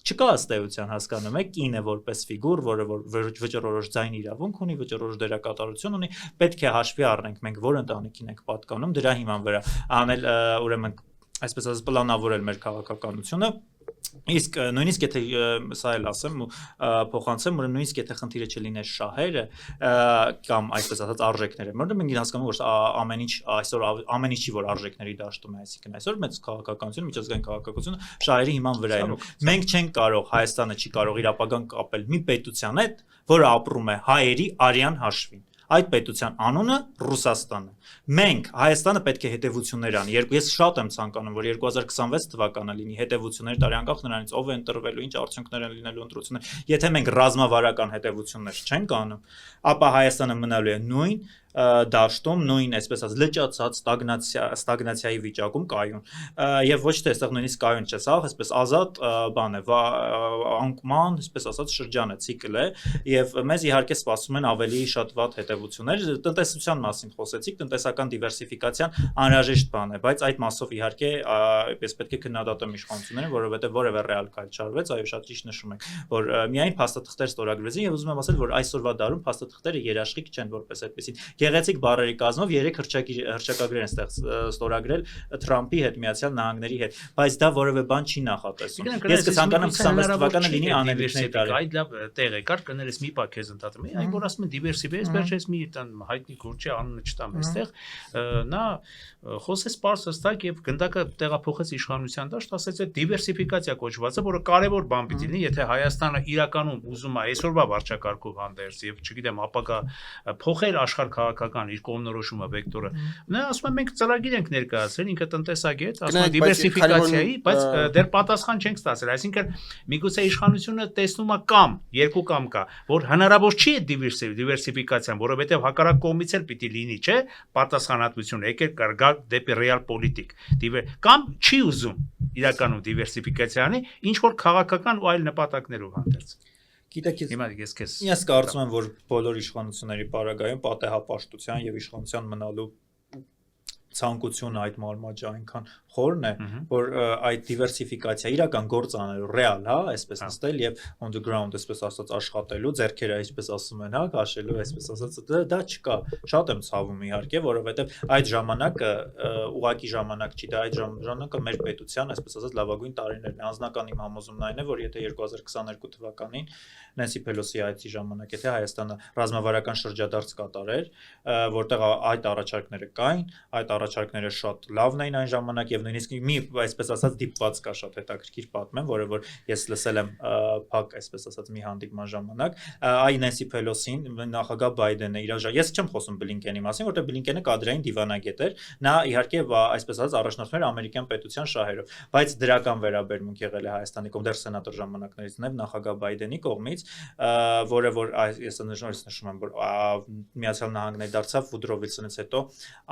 չկա ըստեյության հասկանում եք կինը որպես ֆիգուր որը վճռորոշ ձայն իրավունք ունի վճռորոշ դերակատարություն ունի պետք է հաշվի առնենք մենք որ ընտանիքին ենք պատկանում դրա հիման վրա անել ուրեմն այսպես ասած պլանավորել մեր քաղաքականությունը իսկ նույնիսկ եթե սա էլ ասեմ փոխանցեմ որ նույնիսկ եթե խնդիրը չլիներ շահերը կամ այսպես ասած արժեքները որովհետև մենք հասկանում որ ամեն ինչ այսօր ամեն ինչի որ արժեքների դաշտում է այսինքն այսօր մեծ քաղաքականություն միջազգային քաղաքականությունը շահերի հիման վրա է մենք չենք կարող Հայաստանը չի կարող իր ապագան կապել մի պետության հետ որը ապրում է հայերի արյան հաշվին այդ պետության անունը Ռուսաստան է։ Մենք Հայաստանը պետք է հետևություններ անի։ Ես շատ եմ ցանկանում, որ 2026 թվականը լինի հետևություններ տարի անկախ նրանից ով է ընտրվելու, ինչ արդյունքներ են լինելու ընտրություններ։ Եթե մենք ռազմավարական հետևություններ չենք անում, ապա Հայաստանը մնալու է նույն դաշտում նույն այսպես ասած լճացած ստագնացիայի վիճակում կայուն եւ ոչ թե այստեղ նույնիսկ կայուն չէ, սա այսպես ազատ բան է, անկման, այսպես ասած շրջան է, ցիկլ է եւ մեզ իհարկե սպասում են ավելի շատ վատ հետևություններ, տնտեսության մասին խոսեցիք, տնտեսական դիվերսիֆիկացիան անհրաժեշտ բան է, բայց այդ մասով իհարկե այսպես պետք է քննադատեմ իշխանություններին, որովհետեւ որևէ ռեալ քայլ չարվեց, այո շատ ճիշտ նշում եք, որ միայն փաստաթղթեր ստորագրվեցին եւ ուզում եմ ասել, որ այսօրվա դարում փաստաթղթերը երաշխիք չեն որպես այդպեսին Գեղեցիկ բառերի կազմով 3 հռչակագրեր են ստորագրել Թրամփի հետ Միացյալ Նահանգների հետ, բայց դա որևէ բան չի նախատեսում։ Ես կցանկանամ 26 թվականը լինի անելիքների տարի։ Այդ լավ տեղ է կար, կներես մի պա քեզ ընդհատում է, այն որ ասում են դիվերսիֆիկացիա, վերջերս մի տան հայտնի գործի անունը չտամ այստեղ, նա խոսեց պարզ հստակ եւ գնդակը տեղափոխեց իշխանության դաշտ, ասեց այդ դիվերսիֆիկացիա կոչվածը, որը կարևոր բան պիտի լինի, եթե Հայաստանը իրականում ուզում է այսօրվա վարչակարգով հանդերձ եւ չգիտեմ, ապակա փոխել աշխարհ քաղաքական իր կողմնորոշումը վեկտորը։ Նա ասում է մենք ծրագիր ենք ներկայացրել, ինքը տնտեսագետ, ասում է դիվերսիֆիկացիայի, բայց դեռ պատասխան չենք ստացել, այսինքն միգուցե իշխանությունը տեսնում է կամ երկու կամ կա, որ հնարավոր չի այդ դիվերսիֆիկացիան, որովհետեւ հակառակ կողմից էլ պիտի լինի, չէ, պատասխանատվություն, եկել կարգա դեպի ռեալ պոլիտիկ, կամ չի ուզում իրականում դիվերսիֆիկացիանի, ինչ որ քաղաքական ու այլ նպատակներով հանդերձ։ Գիտեք, ես կարծում եմ, որ բոլոր իշխանությունների պարագայում պատեհապաշտության եւ իշխանության մնալու ցանկությունը այդ մարմաճը այնքան խորն է, որ այդ դիվերսիֆիկացիա իրական գործ անելու ռեալ, հա, այսպես նստել եւ on the ground, այսպես ասած աշխատելու, ձեռքերը այսպես ասում են, հա, քաշելու, այսպես ասած, դա չկա։ Շատ եմ ցավում իհարկե, որովհետեւ այդ ժամանակը ուղակի ժամանակ չի, դա այդ ժամանակը մեր պետության, այսպես ասած, լավագույն տարիներն է։ Անձնական իմ համոզումն այն է, որ եթե 2022 թվականին Նենսի Փելոսի այցի ժամանակ, եթե Հայաստանը ռազմավարական շրջադարձ կատարեր, որտեղ այդ առաջարկները կային, այդ առաջարկները շատ լավն էին այն ժամանակ եւ նույնիսկ մի այսպես ասած դիպված կա շատ հետաքրքիր պատմեմ, որը որ ես լսել եմ փակ այսպես ասած մի հանդիպման ժամանակ, այ Նենսի Փելոսին նախագահ Բայդենը ես չեմ խոսում Բլինկենի մասին, որտեղ Բլինկենը կադրային դիվանագետ էր, նա իհարկե այսպես ասած առաջնորդում էր ամերիկյան պետության շահերով, բայց դրական վերաբերմունք եղել է Հայաստանի կողմից դեռ սենատոր ժամանակներից նաեւ նախագահ Բայդենի կողմից, որը որ ես նշում եմ, որ Միացյալ Նահանգներ դարձավ Վուդրո Վիլսոնից հետո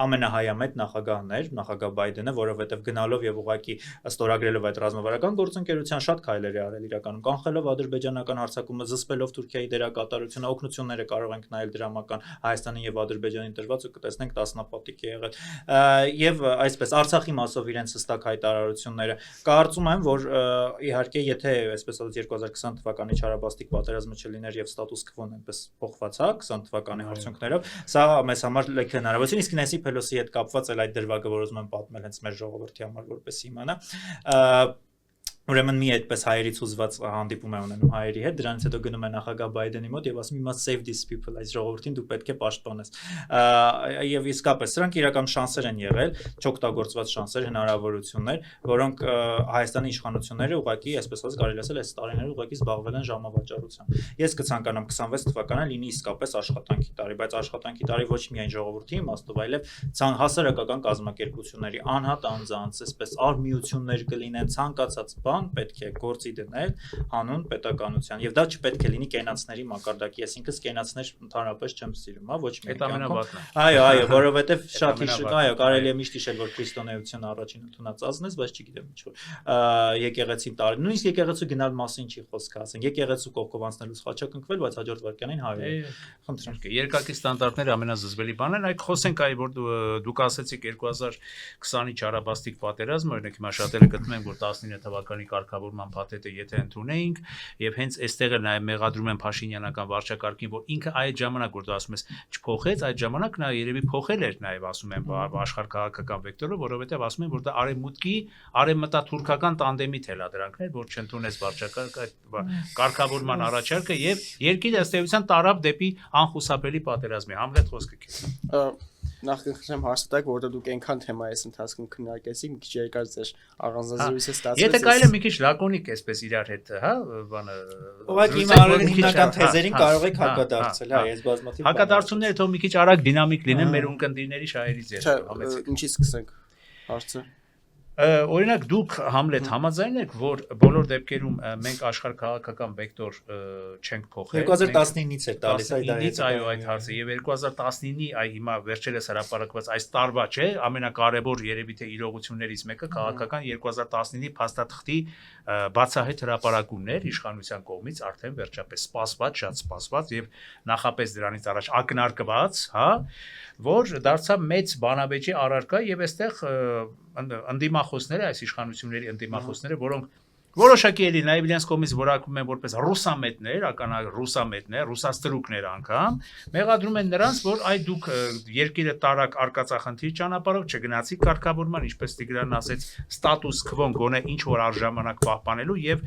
ամենահայամետ նախագահն էր, նախագահ Բայդենը, որովհետև գնալով եւ ուղղակի ստորագրելով այդ ռազմավարական գործընկերության շատ քայլեր է արել իրականում, կանխելով ադրբեջանական հարձակումը, զսպելով Թուրքիայի դերակատարությունը, օգնությունները կարող ենք նայել դրամական Հայաստանին եւ Ադրբեջանին տրված ու կտեսնենք տասնապատիկ է եղել։ Եվ այսպես Արցախի մասով իրենց հստակ հայտարարությունները կարծում եմ, որ իհարկե եթե այսպես ասած 2020 թվականի չարաբաստիկ պատերազմը չլիներ եւ ստատուս քվոն այնպես փոխված հա 20 թվականի արդյունքներով, սա մեզ համար լեգ հնարավորություն, իսկ Նենսի Փելոսի հետ կապված էլ այդ դրվագը, որ ուզում եմ պատմել հենց մեր ժողովրդի համար, որպես իմանա, ուրեմն մի այդպես հայերից ուզված հանդիպում է ունենում հայերի հետ, դրանից հետո գնում է նախագահ Բայդենի մոտ եւ ասում է must save these people, այս ժողովրդին դու պետք է պաշտպանես։ Եվ իսկապես սրանք իրական շանսեր են եղել, չօգտագործված շանսեր, հնարավորություններ, որոնք Հայաստանի իշխանությունները ուղղակի, այսպես ասած, կարելի ասել, այս տարիները ուղղակի զբաղվել են ժամավաճառությամբ։ Ես կցանկանամ 26 թվականը լինի իսկապես աշխատանքի տարի, բայց աշխատանքի տարի ոչ միայն ժողովրդի իմաստով, այլև հասարակական կազմակերպությունների, անհատ անձանց, այսպես արմիություններ կլինեն, ցանկացած պետք է գործի դնել հանուն պետականության եւ դա չպետք է լինի կենացների մակարդակի, այսինքն կենացներ ընդհանրապես չեմ սիրում, հա, ոչ մի կյանքում։ Այո, որովհետեւ շատ այո, կարելի է միշտ հիշել, որ քրիստոնեությունը առաջին ընդունածածն է, բայց չգիտեմ ինչ որ եկեղեցին տարի, նույնիսկ եկեղեցու գնալ մասին չի խոսքը, ասենք եկեղեցու կողքով անցնելուց խաչակնկվել, բայց հաջորդ վարքյանին հայը։ Խնդրեմ, երկակի ստանդարտները ամենազզվելի բանն են, այ խոսենք այ որ դուք ասեցիք 2020-ի չարաբաստիկ պատերազմը, օրինակ հիմա շատերը գտնում են, որ 19 թվականի կարգավորման փաթեթը եթե ընդունեինք եւ հենց այստեղ էլ նաեւ մեղադրում են Փաշինյանական վարչակարգին, որ ինքը այդ ժամանակ որ դու ասում ես չփոխեց, այդ ժամանակ նա երևի փոխել էր նաեւ ասում են աշխարհքաղաքական վեկտորը, որովհետեւ ասում են որ դա արևմուտքի արևմտաթուրքական տանդեմի թելադրանքն էր, որ չընդունեց վարչակարգ այդ կարգավորման առաջարկը եւ երկիրը ըստ էության տարավ դեպի անխուսափելի պատերազմի։ Համլետ խոսքը քեզ։ նախ կխնդրեմ հաստատեք, որովհետեւ դուք այնքան թեմա այս ընթացքում քննարկեցիք, մի քիչ երկար ձեր առանձնազրույցը ստացվեց։ Եթե կարելի է մի քիչ լակոնիկ այսպես իրար հետ, հա, բանը։ Ուղղակի իմ արարել հիմնական թեզերին կարող եք հակադարձել, հա, ես բազմաթիվ հակադարձումները թող մի քիչ արագ դինամիկ լինեն մեր ունկնդիրների շահերից Չէ, համեցեք։ ինչի սկսենք հարցը։ Օրինակ դուք Համլետ համաձայն եք, որ բոլոր դեպքերում մենք աշխարհ քաղաքական վեկտոր չենք փոխել։ 2019-ից է տալիս այդ այո, այդ հարցը եւ 2019-ի այ հիմա վերջերս հրապարակված այս տարվա չէ, ամենակարևոր երևի թե իրողություններից մեկը քաղաքական 2019-ի փաստաթղթի բացահայտ հրապարակումն էր իշխանության կողմից արդեն վերջապես սպասված, շատ սպասված եւ նախապես դրանից առաջ ակնարկված, հա, որ դարձավ մեծ բանավեճի առարկա եւ այստեղ ընդդիմախոսները, այս իշխանությունների ընդդիմախոսները, որոնք որոշակի էլի նաև իրենց կողմից որակվում են որպես ռուսամետներ, ռուսամետներ, ռուսաստրուկներ անգամ, մեղադրում են նրանց, որ այ դուք երկիրը տարակ արկածախնդիր ճանապարհով չգնացիք կարգավորման, ինչպես Տիգրանն ասեց, ստատուս քվոն գոնե ինչ որ արժանանակ պահպանելու եւ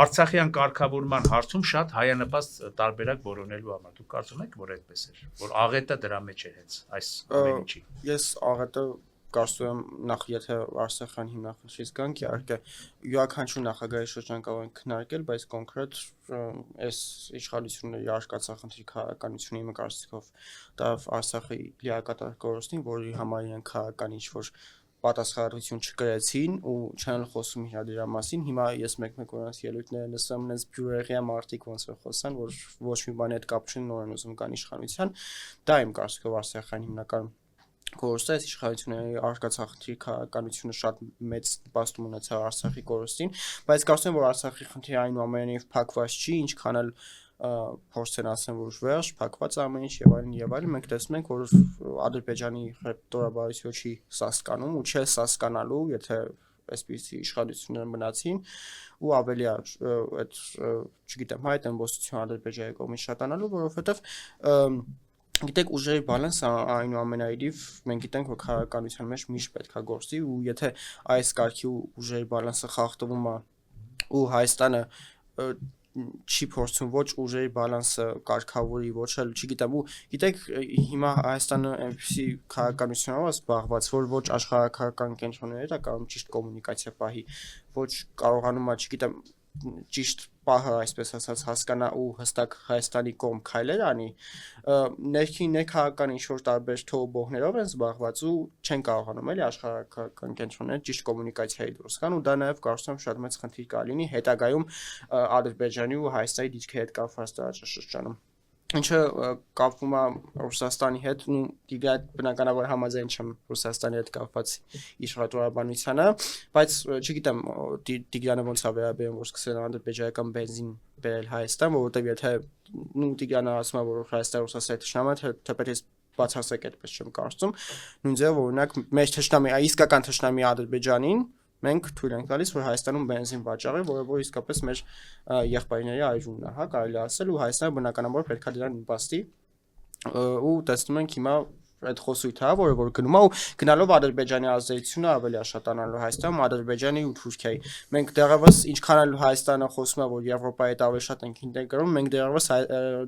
Արցախյան կարգավորման հարցում շատ հայանպաստ տարբերակ որոնելու համար։ Դուք կարծում եք, որ այդպես էր, որ աղետը դրա մեջ էր հենց այս ամեն ինչի։ Ես աղետը կարծում եմ նախ եթե Արցախյան հիմնախնդրից գանք, իհարկե յուրաքանչյուր նախագահի շրջան կարող ենք քննարկել, բայց կոնկրետ այս իշխանությունների արկածախնդրի քաղաքականությունը իմ կարծիքով դա Արցախի լիակատար կորստին, որի համար իրենք քաղաքական ինչ-որ պատասխանատվություն չկրեցին ու չեն խոսում իր դրա մասին։ Հիմա ես մեկ-մեկ օրից ելույթները լսում եմ, բյուրեղյա մարդիկ ոնց որ խոսան, որ ոչ մի բանի հետ կապ չունեն, նորեն ուզում կան իշխանության։ Դա իմ կարծիքով Արցախյան հիմնական կորստը այս իշխանությունների արկածախնդրի քաղաքականությունը շատ մեծ նպաստում ունեցավ Արցախի կորստին, բայց կարծում եմ, որ Արցախի խնդիրը այնուամենայնիվ փակված չի, ինչքան էլ փորձեն ասեն, որ վերջ, փակված ամեն ինչ եւ այլն, մենք տեսնում ենք, որ Ադրբեջանի տորաբարությունը չի սասկանում ու չէ սասկանալու, եթե այսպիսի իշխանություններ մնացին ու ավելի այդ չգիտեմ, այդ ըմբոստություն Ադրբեջանի կողմից շատանալու, որովհետեւ գիտեք ուժերի բալանսը այնուամենայնիվ մենք գիտենք որ քաղաքականության մեջ միշտ պետք է գործի ու եթե այս կարգի ուժերի բալանսը խախտվում է ու Հայաստանը չի փորձում ոչ ուժերի բալանսը կարգավորի ոչ էլ չգիտեմ ու գիտեք հիմա Հայաստանը այնպեսի քաղաքականությունով է զբաղված որ ոչ աշխարհակաղակական կենտրոնները կարող ճիշտ կոմունիկացիա պահի ոչ կարողանում է չգիտեմ ճիշտ պահը այսպես ասած հասկանա ու հստակ Հայաստանի կողմ քայլեր անի ներքին ներքաղաքական ինչ-որ տարբեր թողողներով են զբաղված ու չեն կարողանում էլի աշխարհակաղակական կենտրոնները ճիշտ կոմունիկացիայի դուրս գան ու դա նաև կարծում եմ շատ մեծ խնդիր կլինի հետագայում Ադրբեջանի ու Հայաստանի դիրքի հետ կապված տարածաշրջանում ինչը կապվում է Ռուսաստանի հետ ու դիգրատ բնականաբար համաձայն չեմ Ռուսաստանի հետ կապված իշխանությունաբանությանը բայց չգիտեմ Տիգրանը ոնց է վերաբերում որ սկսել են ադրբեջանական բենզին բերել Հայաստան որովհետև եթե Տիգրանը ասում է որ Հայաստանը Ռուսաստանի թշնամի է թեպետ ես բացասակ այդպես չեմ կարծում նույն ձևով օրինակ մեր թշնամի իսկական թշնամի Ադրբեջանին մենք թույլ ենք տալիս որ Հայաստանում բենզին վաճառի, որը իսկապես մեր եղբայրների այժումն է, հա, կարելի ասել ու Հայաստանը բնականաբար պետք է դրան նպաստի ու տեսնում ենք հիմա այդ խոսույթը, որը որ գնում է ու գնալով Ադրբեջանի ազդեցությունը ավելի աշատանալու Հայաստանում, Ադրբեջանի ու Թուրքիայի։ Մենք դեռևս ինչքան էլ Հայաստանը խոսում է, որ Եվրոպայի հետ ավելի շատ ենք ինտեգրում, մենք դեռևս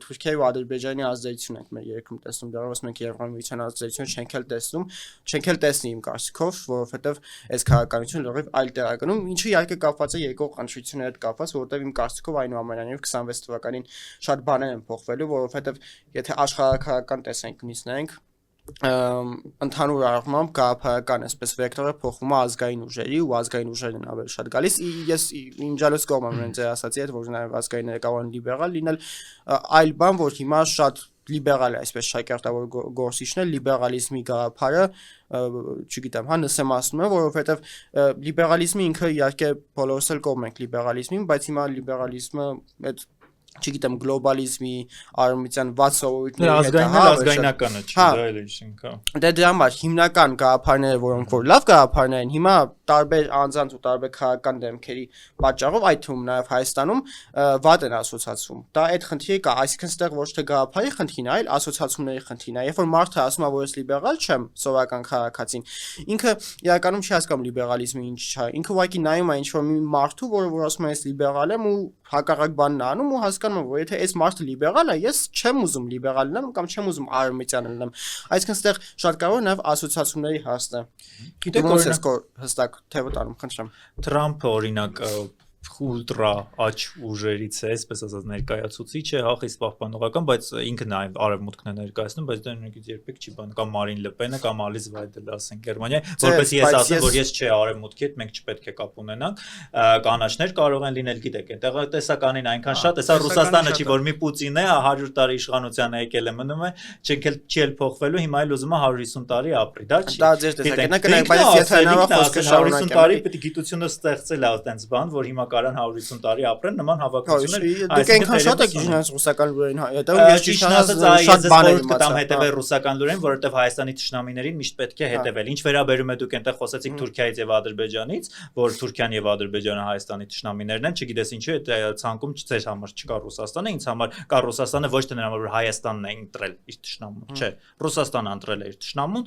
Թուրքիայի ու Ադրբեջանի ազդեցություն ենք մեր երկրում տեսնում, դեռևս մենք Եվրամիության ազդեցություն չենք էլ տեսնում, չենք էլ տեսնի իմ կարծիքով, որովհետև այս քաղաքականությունը լրիվ այլ տեղ է գնում, ինչը իհարկե կապված է երկու ընտրությունների հետ կապված, որովհետև իմ կարծիքով այնուամենայնիվ 26 թվականին շատ բաներ են փոխվելու, որովհետև եթե աշխարհակաղակական տեսանյութ նայենք ընդհանուր առմամբ գաղափարական այսպես վեկտորը փոխվում է ազգային ուժերի ու ազգային ուժերն են ավելի շատ գալիս ես իմ ջալոս կողմում եմ ձեր ասացի այդ որ նաև ազգայինները կարող են լիբերալ լինել այլ բան որ հիմա շատ լիբերալ է այսպես շակերտավոր գործիչն է լիբերալիզմի գաղափարը չգիտեմ հա նսեմ ասում եմ որովհետև լիբերալիզմը ինքը իհարկե բոլորս էլ կողմ ենք լիբերալիզմին բայց հիմա լիբերալիզմը այդ չգիտեմ գլոբալիզմի արմատյան 6 սովորույթների հետ ազգայնականը չի դա էլ ինչ կա դե դրա համար հիմնական գաղափարները որոնք որ լավ գաղափարներ են հիմա տարբեր անձանց ու տարբեր քաղաքական դեմքերի պատճառով այդ թվում նաև Հայաստանում վատ են ասոցացվում դա այդ խնդիրը կա այսինքն ստեղ ոչ թե գաղափարի խնդիրն է այլ ասոցացումների խնդիրն է երբ որ մարդը ասում է որ ես լիբերալ չեմ սովորական քաղաքացին ինքը իրականում չի հասկանում լիբերալիզմը ինչ է ինքը ուղղակի նայում է ինչ որ մի մարդու որը որ ասում է ես լիբերալ եմ ու հակառակ բանն անում ու հասկանում եմ, որ եթե այս մարդը լիբերալ է, ես չեմ ուզում լիբերալ լինեմ կամ չեմ ուզում արևմտյան լինեմ։ Այսինքն այստեղ շատ կարող է նաև ասոցիացիաների հաստ է։ Գիտեք, օրինակ հստակ թեւը տանում, խնդրեմ։ Թրամփը օրինակ ուլտրա աչ ուժերից է, այսպես ասած ներկայացուցիչ է, հաղից պահպանողական, բայց ինքը նաև արևմուտքն է ներկայացնում, բայց դա նույնիսկ երբեք չի բան, կամ Մարին Լեպենը կամ Ալիս Վայդելը ասեն Գերմանիայի, որպես ես ասեմ, որ ես չէ արևմուտքի հետ մենք չպետք է կապ ունենանք, կանաչներ կարող են լինել, գիտեք, այնտեղ տեսականին այնքան շատ, հեսա Ռուսաստանը չի, որ մի Պուտինն է, 100 տարի իշխանության եկել է մնում է, չի էլ փոխվելու, հիմա էլ ուզում է 150 տարի ապրի, դա չի։ Դա ձեր տեսակետն է, կնայեք, բայց եթե հնարավոր խոսքը 150 տարի պետք է գիտությունը ստեղծել է այդպես բան, որ հիմա կարան 150 տարի ապրեն նման հավաքություններ։ Դուք այնքան շատ եք իջնած ռուսական լուրերին, հետո ես ճիշտ ասած շատ բան եմ կտամ հետևել ռուսական լուրերին, որովհետև Հայաստանի թշնամիներին միշտ պետք է հետևել։ Ինչ վերաբերում է դուք այնտեղ խոսեցիք Թուրքիայից եւ Ադրբեջանից, որ Թուրքիան եւ Ադրբեջանը Հայաստանի թշնամիներն են, չգիտես ինչու է ցանկում ձեր համար չկա Ռուսաստանը, ինձ համար կա Ռուսաստանը ոչ թե նրա համար որ Հայաստանն է ընտրել իր թշնամուն, չէ, Ռուսաստանը ընտրել է իր թշնամուն։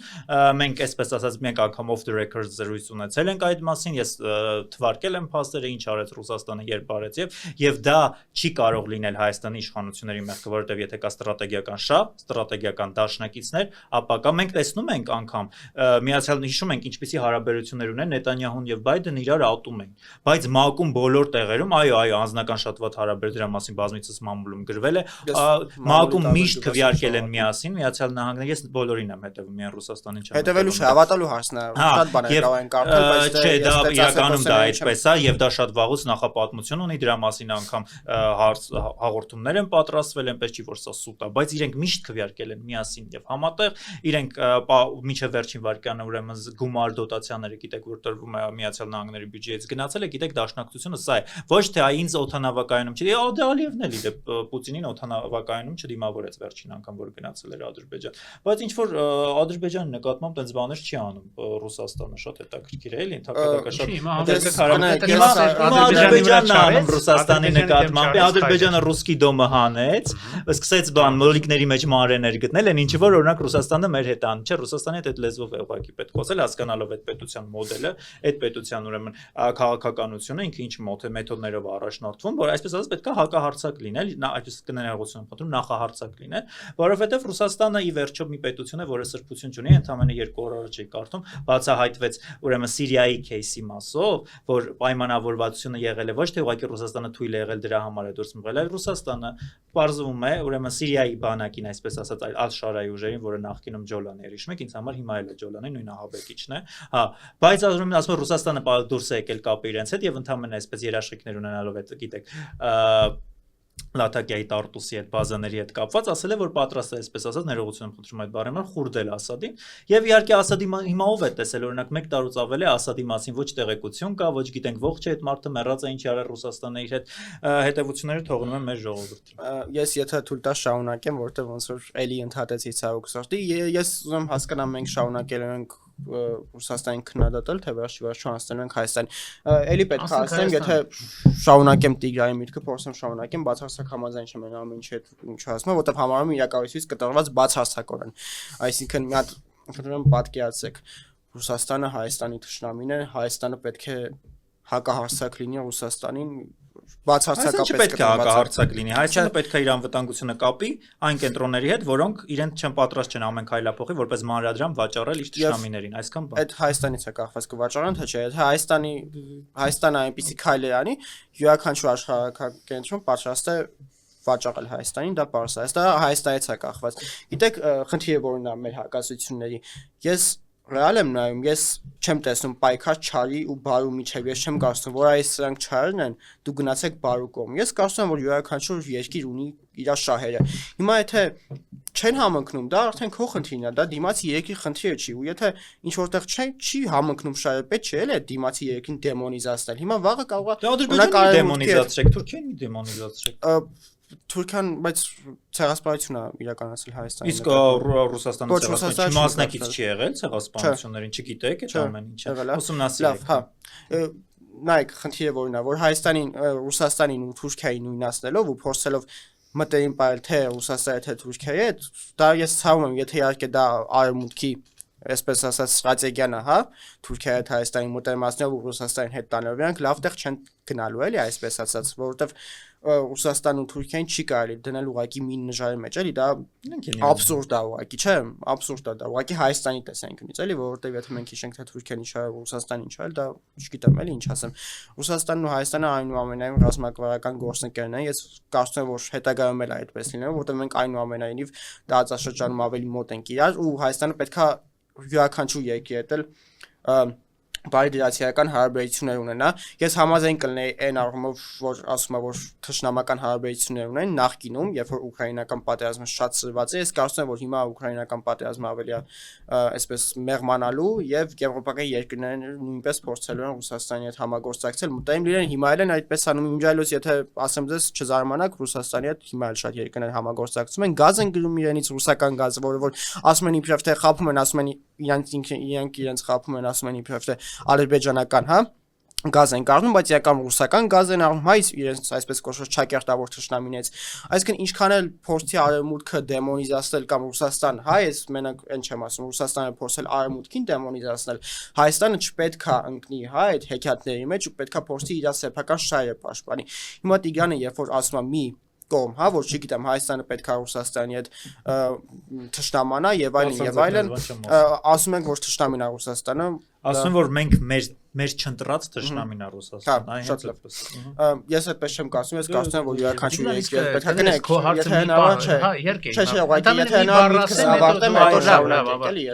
Մենք այսպես ասած մենք անգամ off the record զրույց ունեցել ենք այդ մասին, ես թվարկել եմ փաստերը, ինչ արեց Ռուսաստանը երբ արեց եւ դա չի կարող լինել Հայաստանի իշխանությունների մեղքը, որովհետեւ եթե կա ստրատեգիական շահ, ստրատեգիական դաշնակիցներ, ապա կա մենք տեսնում ենք անգամ միացյալ հիշում ենք ինչպիսի հարաբերություններ ունեն Նետանյահուն եւ Բայդեն իրար ատում են, բայց ՄԱԿ-ում բոլոր տեղերում այո, անձնական շատ վատ հարաբեր դրա մասին բազմիցս մամուլում գրվել է, ՄԱԿ-ում միշտ քվեարկել են միասին Միացյալ Նահանգները, ես բոլորին եմ հետևում, միայն Ռուսաստանին չեմ հետևելու չէ, հավատալու հարցն է, շատ բաներ կարող են կարդալ, բայց չէ, դա իրականում դա այդպես է եւ դա շատ վաղուց նախապատմություն ունի դրա մասին անգամ հաղորդումներ են պատրաստվել, այնպես չի որ սա սուտ է, բայց իրենք միշտ քվեարկել են միասին եւ համատեղ, իրենք մինչեւ վերջին վարկյանը ուրեմն գումար դոտացիաները գիտեք որ տրվում է Միացյալ Նահանգների բյուջեից գնացել է, գիտեք դաշնակցությունը սա է, ոչ թե ինձ օթանավակայանում չի, դա Ալիևն էլ իր Պուտինին օթանավակայանում չդիմավորեց վերջին անգամ որ գնացել էր Ադրբեջան, բայց ինչ որ Ադրբեջանի նկատմամբ այնպես բաներ չի անում Ռուսաստանը, շատ հետաքրքիր է, էլի ընդհանրապես շատ Ադրբեջանն անում Ռուսաստանի նկատմամբ, Ադրբեջանը ռուսկի դոմը հանեց, սկսեց բան մոլիկների մեջ մարեներ գտնել, են ինչի որ օրինակ Ռուսաստանը մեր հետ անում, չէ, Ռուսաստանի հետ այդ լեզվով է ուղղակի պետք խոսել, հասկանալով այդ պետության մոդելը, այդ պետության ուրեմն քաղաքականությունը ինքը ինչ մեթոդներով առաջնորդվում, որ այսպես ասած պետք է հակահարցակ լինել, այսպես կներողություն խնդրում նախահարցակ լինել, որովհետև Ռուսաստանը ի վերջո մի պետություն է, որը սրբություն չունի, ընդամենը 2 օր առաջ էի կարդում, բացահայտվեց ուրեմն Սիրիայի кейսի մասով, որ պայմանավորվածությունը եղել է ոչ թե ուղղակի Ռուսաստանը թույլ է եղել դրա համար է դուրս մղել, այլ Ռուսաստանը պարզվում է ուրեմն Սիրիայի բանակին, այսպես ասած, Ալ-Շարայի ուժերին, որը նախկինում Ջոլան էր, հիշում եք, ինձ համար հիմա էլ է Ջոլանի նույն ահաբեկիչն է, հա, բայց ասում եմ Ռուսաստանը դուրս է եկել կապը իրենց հետ եւ ընդամենը այսպես երաշխիքներ ունենալով այդ գիտեք Լաթակիայի Տարտուսի հետ բազաների հետ կապված ասել է որ պատրաստ է այսպես ասած ներողություն եմ խնդրում այդ բառի համար խուրդել Ասադին եւ իհարկե Ասադի հիմա ով է տեսել օրինակ 1 տարուց ավել է Ասադի մասին ոչ տեղեկություն կա ոչ գիտենք ողջ է այդ մարդը մեռած է ինչի արել Ռուսաստանը իր հետ հետևությունները թողնում են մեր ժողովրդին ես եթե թույլ տա շարունակեմ որտեղ ոնց որ էլի ընդհատեցի ցավոքսորտի ես ուզում հասկանամ մենք շարունակել ենք Ռուսաստանին քննադատել թե վերջի չանցնելու ենք Հայաստան էլի պետք է ասեմ եթե շարունակեմ Տիգրայի միտքը փորձեմ շարունակեմ բացարձակ համաձայն չեմ ամեն ինչի հետ ինչ ասում որտեղ համարում իրակայությունից կտրված բացարձակորեն այսինքն մի հատ խնդրում եմ պատկերացրեք Ռուսաստանը Հայաստանի թշնամին է Հայաստանը պետք է հակահարցակ լինի Ռուսաստանին բացարձակապես պետք է հակահարցակ լինի Հայաստանը պետք է իր անվտանգությունը կապի այն կենտրոնների հետ որոնք իրենց չեն պատրաստ չեն ամեն քայլափոխի որպես մանրադրամ վաճառել իր թշնամիներին այսքան բան այդ Հայաստանից է կախված կվաճառեն թե չէ եթե Հայաստանը այնպեսի քայլեր անի յուրաքանչյուր աշխարհակենտրոն պատրաստ է վաճառել Հայաստանին դա պարզ է դա Հայաստանից է կախված գիտեք խնդիրը որն է մեր հակասությունների ես Ռեալ եմ նայում, ես չեմ տեսնում պայքար չարի ու բարու միջև, ես չեմ կարծում, որ այս սրանք չարն են, դու գնացեք բարու կողմ։ Ես կարծում եմ, որ յուրաքանչյուր երկիր ունի իր շահերը։ Հիմա եթե չեն համընկնում, դա արդեն քո խնդիրն է, դա դիմացի երկրի խնդիրը չի, ու եթե ինչ որտեղ չի համընկնում շահերը, պետք չէ էլ դիմացի երկրին դեմոնիզացնել։ Հիմա վաղը կարող է Ադրբեջանը դեմոնիզացրեք, Թուրքիան դեմոնիզացրեք։ Թուրքիան, բայց ցեղասպանություն է իրականացել Հայաստանի։ Իսկ Ռուսաստանը ցեղասպանություն մասնակից չի եղել ցեղասպանություններին, չգիտեք այդ ամեն ինչը։ Ուսումնասիրեք։ Հա։ Նայեք, խնդիրը որն է, որ Հայաստանին, Ռուսաստանին ու Թուրքիային նույնացնելով ու փորձելով մտերիմ պայել թե Ռուսաստանի թե Թուրքիայի հետ, դա ես ցավում եմ, եթե իհարկե դա արևմուտքի այսպես ասած ստրատեգիան է, հա, Թուրքիայի հետ Հայաստանի մտերմացնելով ու Ռուսաստանի հետ տանելով, նրանք լավ տեղ չեն գնալու էլի, այսպես ասած, որովհետև Ռուսաստանն ու Թուրքիան չի կարելի դնել ուղղակի մի նժարի մեջ, էլի դա абսուրդ է ուղղակի, չէ՞, абսուրդ է դա, ուղղակի Հայաստանի տեսանկյունից, էլի, որովհետև եթե մենք հիշենք թե Թուրքիան ինչ է, Ռուսաստանն ինչ է, դա չգիտեմ, էլի ինչ ասեմ։ Ռուսաստանն ու Հայաստանը այնուամենայնիվ ռազմավարական գործընկերներ են, ես կարծում եմ, որ հետագայում էլ այդպես լինելու, որովհետև մենք այնուամենայնիվ տարածաշրջանում ավելի մոտ ենք իրար ու Հայաստանը պետքա յուրաքանչյուր երկրի հետ էլ բարիդրացիական հարաբերություններ ունենա։ Ես համաձայն կլինեի այն առումով, որ ասում եմ, որ թշնամական հարաբերություններ ունեն նախկինում, երբ որ ուկրաինական պատերազմը շատ սրված է, ես կարծում եմ, որ հիմա ուկրաինական պատերազմը ավելի է այսպես մեղմանալու եւ եվրոպական երկրները նույնպես փորձելու են Ռուսաստանի հետ համագործակցել, մտային լինեն հիմա էլ են այդպես անում, իմջայլոց եթե ասեմ ձեզ չզարմանաք Ռուսաստանի հետ հիմա էլ շատ երկրներ համագործակցում են, գազ են գրում իրենից ռուսական գազը, որը որ ասում են իբրև թե խափում են, ասում են իրենք խափում են, ասում են իբրև թե ադրբեջանական, հա, գազ են կառնում, բայց իրական ռուսական գազ են առնում, հայ իրենց այսպես կոչված ճակերտավոր թշնամիներից։ Այսինքն ինչքան էլ փորձի արևմուտքը դեմոնիզացնել կամ Ռուսաստան, հա, ես մենակ այն չեմ ասում, Ռուսաստանը փորձել արևմուտքին դեմոնիզացնել, Հայաստանը չպետք է ընկնի, հա, այդ հեքիաթների մեջ ու պետք է փորձի իր սեփական շահերը պաշտպանի։ Հիմա Տիգրանը երբ որ ասում է մի կողմ, հա, որ չգիտեմ, Հայաստանը պետք է Ռուսաստանի հետ թշնամանա եւ այլն, ասում ենք, որ թշնամին է Ռուսաստանը, ասում որ մենք մեր չընտրած թշնամին է Ռուսաստանը, այն հենց այդպես։ Ես այդպես չեմ կարծում, ես կարծում եմ, որ յուրաքանչյուր երկիր պետք է գնեք, եթե հնարավոր չէ, հա, երկե։ Չէ, ուղղակի եթե հնարավոր է, ավարտեմ, հետո շարունակենք, էլի,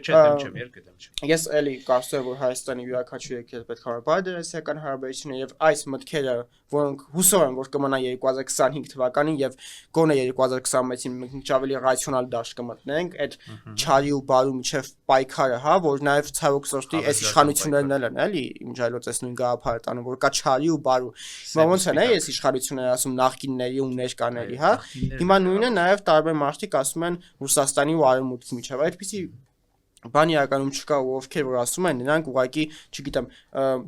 չեմ, երկե դեմ չեմ։ Ես էլի կարծում եմ, որ Հայաստանի յուրաքանչյուր երկիր պետք է բարդերեսական հարաբերություններ եւ այս մտքերը, որոնք հուսով եմ, որ կմնան 2025 թվականին եւ գոնե 2026-ին մենք ավելի ռացիոնալ դաշտ կմտնենք, այդ չարի ու բարու միջև պայքարը, հա, որ նաեւ ցավոք սրտի այս իշխանություններն են, էլի, իմջայլոց այս նույն գաղափարը տանում, որ կա չարի ու բարու։ Հիմա ոնց են այս իշխանությունները ասում նախկինների ու ներկաների, հա։ Հիմա նույնը նաեւ տարբեր մարդիկ ասում են Ռուսաստանի ու Արևմուտքի միջև։ Այդպիսի բան իրականում չկա ու ովքեր որ ասում են նրանք ուղղակի չգիտեմ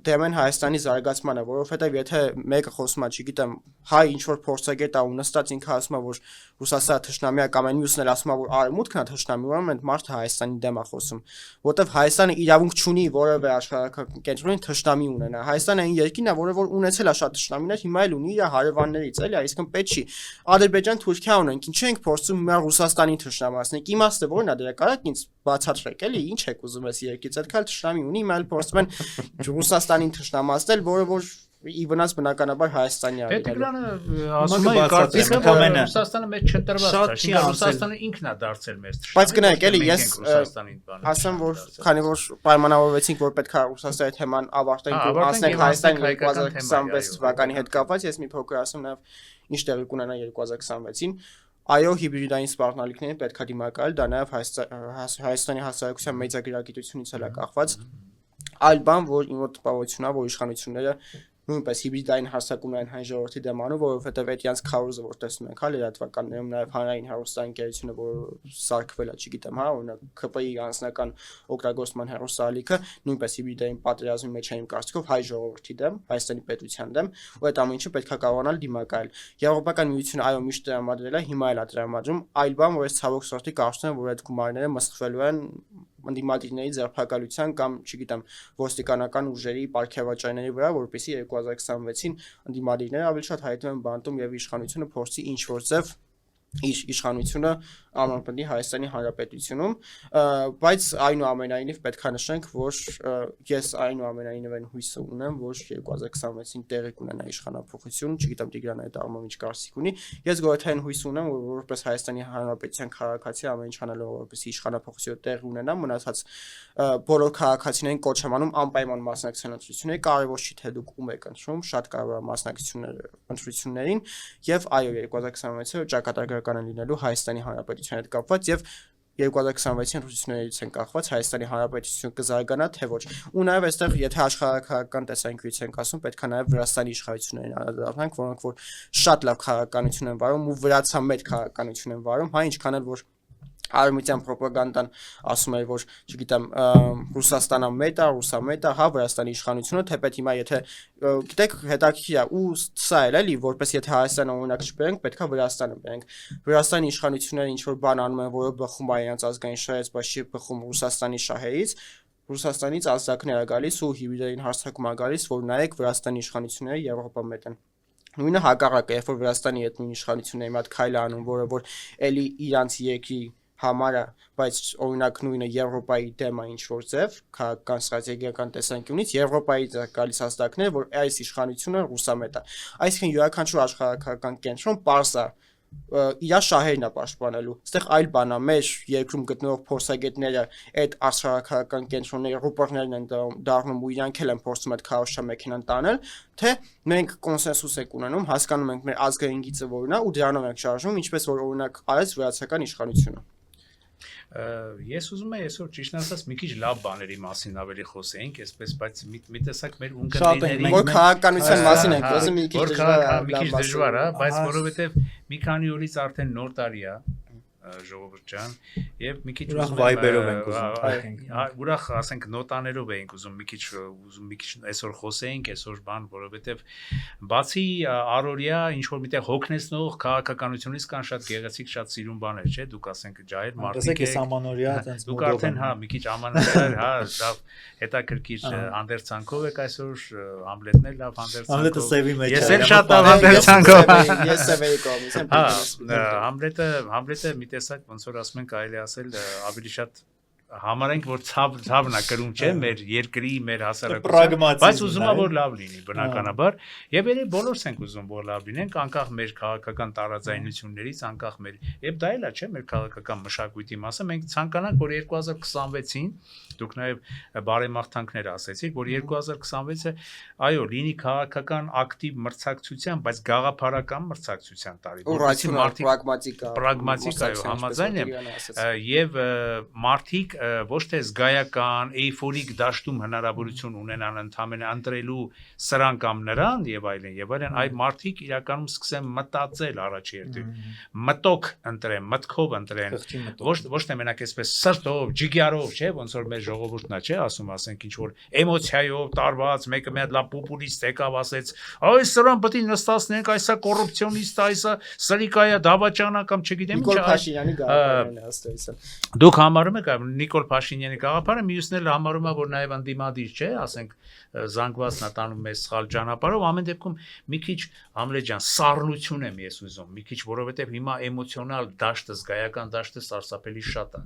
դեմ են Հայաստանի զարգացմանը, որովհետև եթե մեկը խոսում է, չգիտեմ, հայ ինչ որ փորձագետ է ու նստած ինքը ասում է, որ Ռուսաստանը թշնամի է կամ այն մյուսն էլ ասում է, որ Արևմուտքն է թշնամի, ուրեմն այդ մարդը Հայաստանի դեմ է խոսում, որովհետև Հայաստանը իրավունք չունի որևէ աշխարհական կենտրոնին թշնամի ունենա։ Հայաստանը այն երկիրն է, որը որ ունեցել է շատ թշնամիներ, հիմա էլ ունի իր հարևաններից, էլի, այսինքն պետք չի Ադրբեջան, Թուրքիա ունենք, ինչու ենք փորձում հիմա Ռուսաստանին թշնամացնել։ Իմաստը որն է դրա, կարա՞ք ինձ բացատրեք, էլի, ինչ եք ուզում ես երկից, այդքան թշնամի ունի, հիմա էլ փորձում են Ռուսաստանին թշնամացնել, որը որ ի վնաս բնականաբար Հայաստանի է։ Տիգրանը ասում է կարծիքը, որ Ռուսաստանը մեծ չընտրված է, Ռուսաստանը ինքն է դարձել մեծ թշնամի։ Բայց գնայք, էլի, ես ասեմ, որ քանի որ պայմանավորվեցինք, որ պետք է Ռուսաստանի թեման ավարտենք ու ասենք Հայաստանի 2026 թվականի հետ կապված, ես մի փոքր ասեմ նաև ինչ տեղի կունենա 2026-ին։ Այո, հիբրիդային սպառնալիքներին պետք է դիմակայել, դա նաև Հայաստանի հասարակության մեծագրագիտությունից էլ է կախված։ Այլ բան, որ իմ մոտ տպավորությունն է, որ իշխանությունները նույնպես հիբրիդային հարձակում են հայ ժողովրդի դեմ անում, որովհետև այդ յանց քարոզը որ տեսնում ենք, հա, լրատվականներում նաև հանրային հեռուստաընկերությունը, որ սարքվել է, չգիտեմ, հա, օրինակ ԿՊ-ի անձնական օգտագործման հեռուստաալիքը, նույնպես հիբրիդային պատերազմի մեջ է իմ կարծիքով հայ ժողովրդի դեմ, Հայաստանի պետության դեմ, ու այդ ամեն ինչը պետք է կարողանալ դիմակայել։ Եվրոպական միությունը այո միշտ տրամադրել է, հիմա էլ է տրամադրում, այլ բան, որ ես ցավոք սրտի կարծում եմ, որ այդ գումարները մսխվելու են ընդդիմադիրների ձերբակալության կամ, չգիտեմ, ոստիկանական ուժերի պարգևաճայների վրա, որպեսզի 2026-ին ընդդիմադիրները ավելի շատ հայտնվեն բանտում եւ իշխանությունը փորձի ինչ որ ձև իր իշխանությունը ամրապնդի Հայաստանի Հանրապետությունում, բայց այնուամենայնիվ պետք է նշենք, որ ես այնուամենայնիվ այն հույսը ունեմ, որ 2026-ին տեղի կունենա իշխանափոխություն, չգիտեմ Տիգրանը այդ առումով ինչ կարծիք ունի, ես գոյության հույս ունեմ, որ որպես Հայաստանի Հանրապետության քաղաքացի ամեն ինչ անելով, որպեսզի իշխանափոխությունը տեղի ունենա, մնացած բոլոր քաղաքացիներին կոչ եմ անում անպայման մասնակցել ընտրությունների, կարևոր չի թե դուք ում եք ընտրում, շատ կարևոր է մասնակցությունները ընտրություններին եւ այո 2026-ը ճակատագրական է լինելու Հայաստանի Հանրապետության հետ կապված եւ 2026-ին ընտրություններից են կախված Հայաստանի Հանրապետությունը կզարգանա թե ոչ։ Ու նաեւ այստեղ եթե աշխարհակահաղական տեսանկյունից ենք ասում, պետք է նաեւ Վրաստանի իշխանություններին անդրադառնանք, որոնք որ շատ լավ քաղաքականություն են վարում ու վրացամետ քաղաքականություն են վարում, հա ինչքան էլ որ արմիտյան ռոպագանդան ասում է, որ չգիտեմ Ռուսաստանը մեծ է, ռուսամետ է, հա Վրաստանի իշխանությունը, թեպետ հիմա եթե գիտեք հետաքրքիր է ու սա էլի, որպես եթե Հայաստանը օրինակ չբերենք, պետքա Վրաստանը բերենք։ Վրաստանի իշխանությունները ինչ որ բան անում են, որը բխում է իրենց ազգային շահից, բայց չի բխում Ռուսաստանի շահերից, Ռուսաստանից ազդակներ է գալիս ու հիբրիդային հարձակում է գալիս, որ նայեք Վրաստանի իշխանությունները Եվրոպամետ են։ Նույնը հակառակը, երբ որ Վրաստանի հետ նույն իշխանությունների մոտ քայլ անում, որը որ էլի իրանց երկրի համար է, բայց օրինակ նույնը Եվրոպայի դեմ է ինչ որ ձև, քաղաքական ստրատեգիական տեսանկյունից Եվրոպայի գալիս հաստատներ, որ այս իշխանությունը ռուսամետ է։ Այսինքն յուրաքանչյուր աշխարհակական կենտրոն պարզ է իր շահերն է պաշտպանելու։ Այստեղ այլ բան է, մեր երկրում գտնվող փորձագետները այդ աշխարհակական կենտրոնների ռուպորներն են դառնում ու իրանք էլ են փորձում այդ քարոշչա մեքենան տանել, թե մենք կոնսենսուս ենք ունենում, հասկանում ենք մեր ազգային գիծը որն է ու դրանով ենք շարժվում, ինչպես որ օրինակ արեց վրացական իշխանությունը։ Ես ուզում եմ այսօր ճիշտ ասած մի քիչ լավ բաների մասին ավելի խոսեինք, այսպես, բայց մի տեսակ մեր ունկնդիրների որ քաղաքականության մասին ենք խոսում, մի քիչ դժվար է, բայց որովհետև մի քանի օրից արդեն նոր տարի է, ժողովուրդ ջան, եւ մի քիչ ուրախ վայբերով ենք ուզում, ուրախ ասենք նոտաներով ենք ուզում մի քիչ այսօր խոսեինք, այսօր բան, որովհետեւ բացի առօրյա ինչ որ միտեղ հոգնեցնող քաղաքականությունից կան շատ գեղեցիկ, շատ սիրուն բաներ, չէ՞, դուք ասենք ջահել մարդիկ եք, ամանորյա այդպես դուք արդեն մի քիչ ամանորյա, լավ հետաքրքիր հանդերձանքով եք այսօր, Համլետն էլ լավ հանդերձանքով, Համլետը սևի մեջ է, ես էլ շատ լավ հանդերձանքով, ես սևեի կողմից եմ, Համլետը մի տեսակ ոնց որ ասում ենք այլ ասել ավելի շատ համարենք որ ցավն է կրում չէ մեր երկրի մեր հասարակության բայց ուզում եմ որ լավ լինի բնականաբար եւ երբ բոլորս ենք ուզում որ լավ լինենք անկախ մեր քաղաքական տարաձայնություններից անկախ մեր եւ դա էլ է չէ մեր քաղաքական մշակույթի մասը մենք ցանկանանք որ 2026-ին դուք նաեւ բարեմաղթանքներ ասեցիք որ 2026-ը այո լինի քաղաքական ակտիվ մրցակցության բայց գաղափարական մրցակցության տարի որովհետեւ մարդիկ պրագմատիկ այո համաձայն եմ եւ մարդիկ ոչ թե զգայական, էյֆորիկ դաշտում հնարավորություն ունենան ընդհանրապես ընտրելու սրան կամ նրան եւ այլն, այլ մարդիկ իրականում սկսեն մտածել առաջի հերթին, մտոք ընտրեն, մտքով ընտրեն, ոչ թե մենակ այսպես սրտով, ջիգարով, չէ, ոնց որ մեր ժողովուրդն է, չէ, ասենք ինչ որ էմոցիայով տարված, մեկը մի հատ լավ պոպուլիստ եկավ ասեց, այս սրան պետք է նստացնենք, այսա կոռուպցիոնիստ, այսա սրիկայա դավաճանա կամ չգիտեմ ինչ, Նիկոլ Փաշինյանի գաղափարն է հաստատել։ Դուք համարում եք Նիկոլ Փաշինյանի գաղափարը մյուսները համարում է որ նաև անդիմադիր չէ, ասենք զանգվածն է տանում մեզ սխալ ճանապարհով, ամեն դեպքում մի քիչ Համլետ ջան սառնություն եմ ես ուզում, մի քիչ որովհետև հիմա էմոցիոնալ դաշտը, զգայական դաշտը սարսափելի շատ է։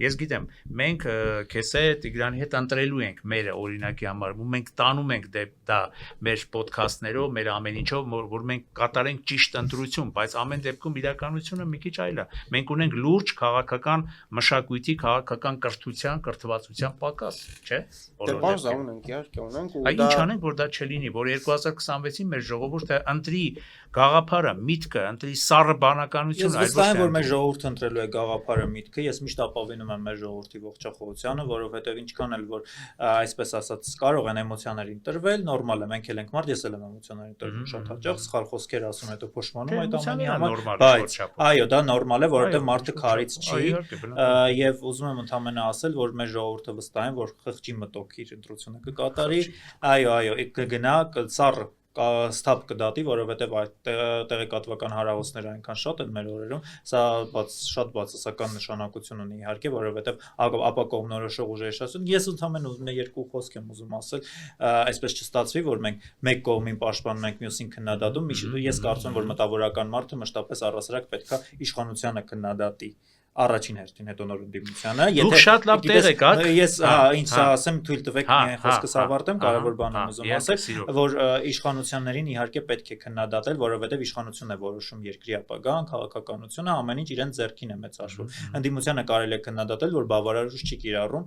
Ես գիտեմ, մենք քեզ հետ Տիգրանի հետ ընտրելու ենք մեր օրինակի համար, ու մենք տանում ենք դա մեր ոդքասթներով, մեր ամեն ինչով, որ մենք կատարենք ճիշտ ընտրություն, բայց ամեն դեպքում իրականությունը մի քիչ այլ է։ Մենք ունենք լուրջ քաղաքական մշակույթի, քաղաքական կրթության, կրթվածության պակաս, չէ՞։ Դե բարձ ունենք, իհարկե ունենք ու դա ինչ անենք որ դա չլինի, որ 2026-ին մեր ժողովուրդը ընտրի գաղափարը, միտքը, ընտրի սառը բանականություն, այլ ոչ թե որ մեր ժողովուրդը ընտրելու է գաղափարը, միտքը, ես միշտ ապավինում եմ մեր ժողովրդի ողջախոհությանը, որովհետև ինչքան էլ որ այսպես ասած կարող են էմոցիաներին տրվել, նորմալ է, մենք էլ ենք մարդ, ես էլ եմ էմոցիաներին տրվում շատ հաճախ, սխալ խոսքեր ասում, հետո փոշմանում այդ ամենի համար, բայց այո, դա նորմալ է, որովհետև մարդը քարից չի, եւ ուզում եմ ընդհանրապես ասել, որ մեր ժողովուրդը վստահ են, որ խղճի մտոք իր ընտրությունը կկատարի, այո, կգնա սառը ստապ կդատի, որովհետև այդ տեղեկատվական հարահոսները այնքան շատ են մեր օրերում, սա շատ բացասական նշանակություն ունի իհարկե, որովհետև ապակողմնորոշող ուժերի շահություն, ես ընդհանրապես ուզում եմ երկու խոսք եմ ուզում ասել, այսպես չստացվի, որ մենք մեկ կողմին պաշտպանում ենք, մյուսին քննադատում, ես կարծում եմ, որ մտավորական մարդը մշտապես առասարակ պետքա իշխանությանը քննադատի առաջին հերթին հետո նոր ընդդիմությանը Դուք շատ լավ տեղ եք, ես ինչ ասեմ թույլ տվեք միայն խոսքս ավարտեմ, կարևոր բան եմ ուզում ասել, որ իշխանություններին իհարկե պետք է քննադատել, որովհետև իշխանությունն է որոշում երկրի ապագան, քաղաքականությունը, ամեն ինչ իրեն ձեռքին է մեծ հաշվով։ Ընդդիմությանը կարելի է քննադատել, որ բավարար ուժ չի կիրառում,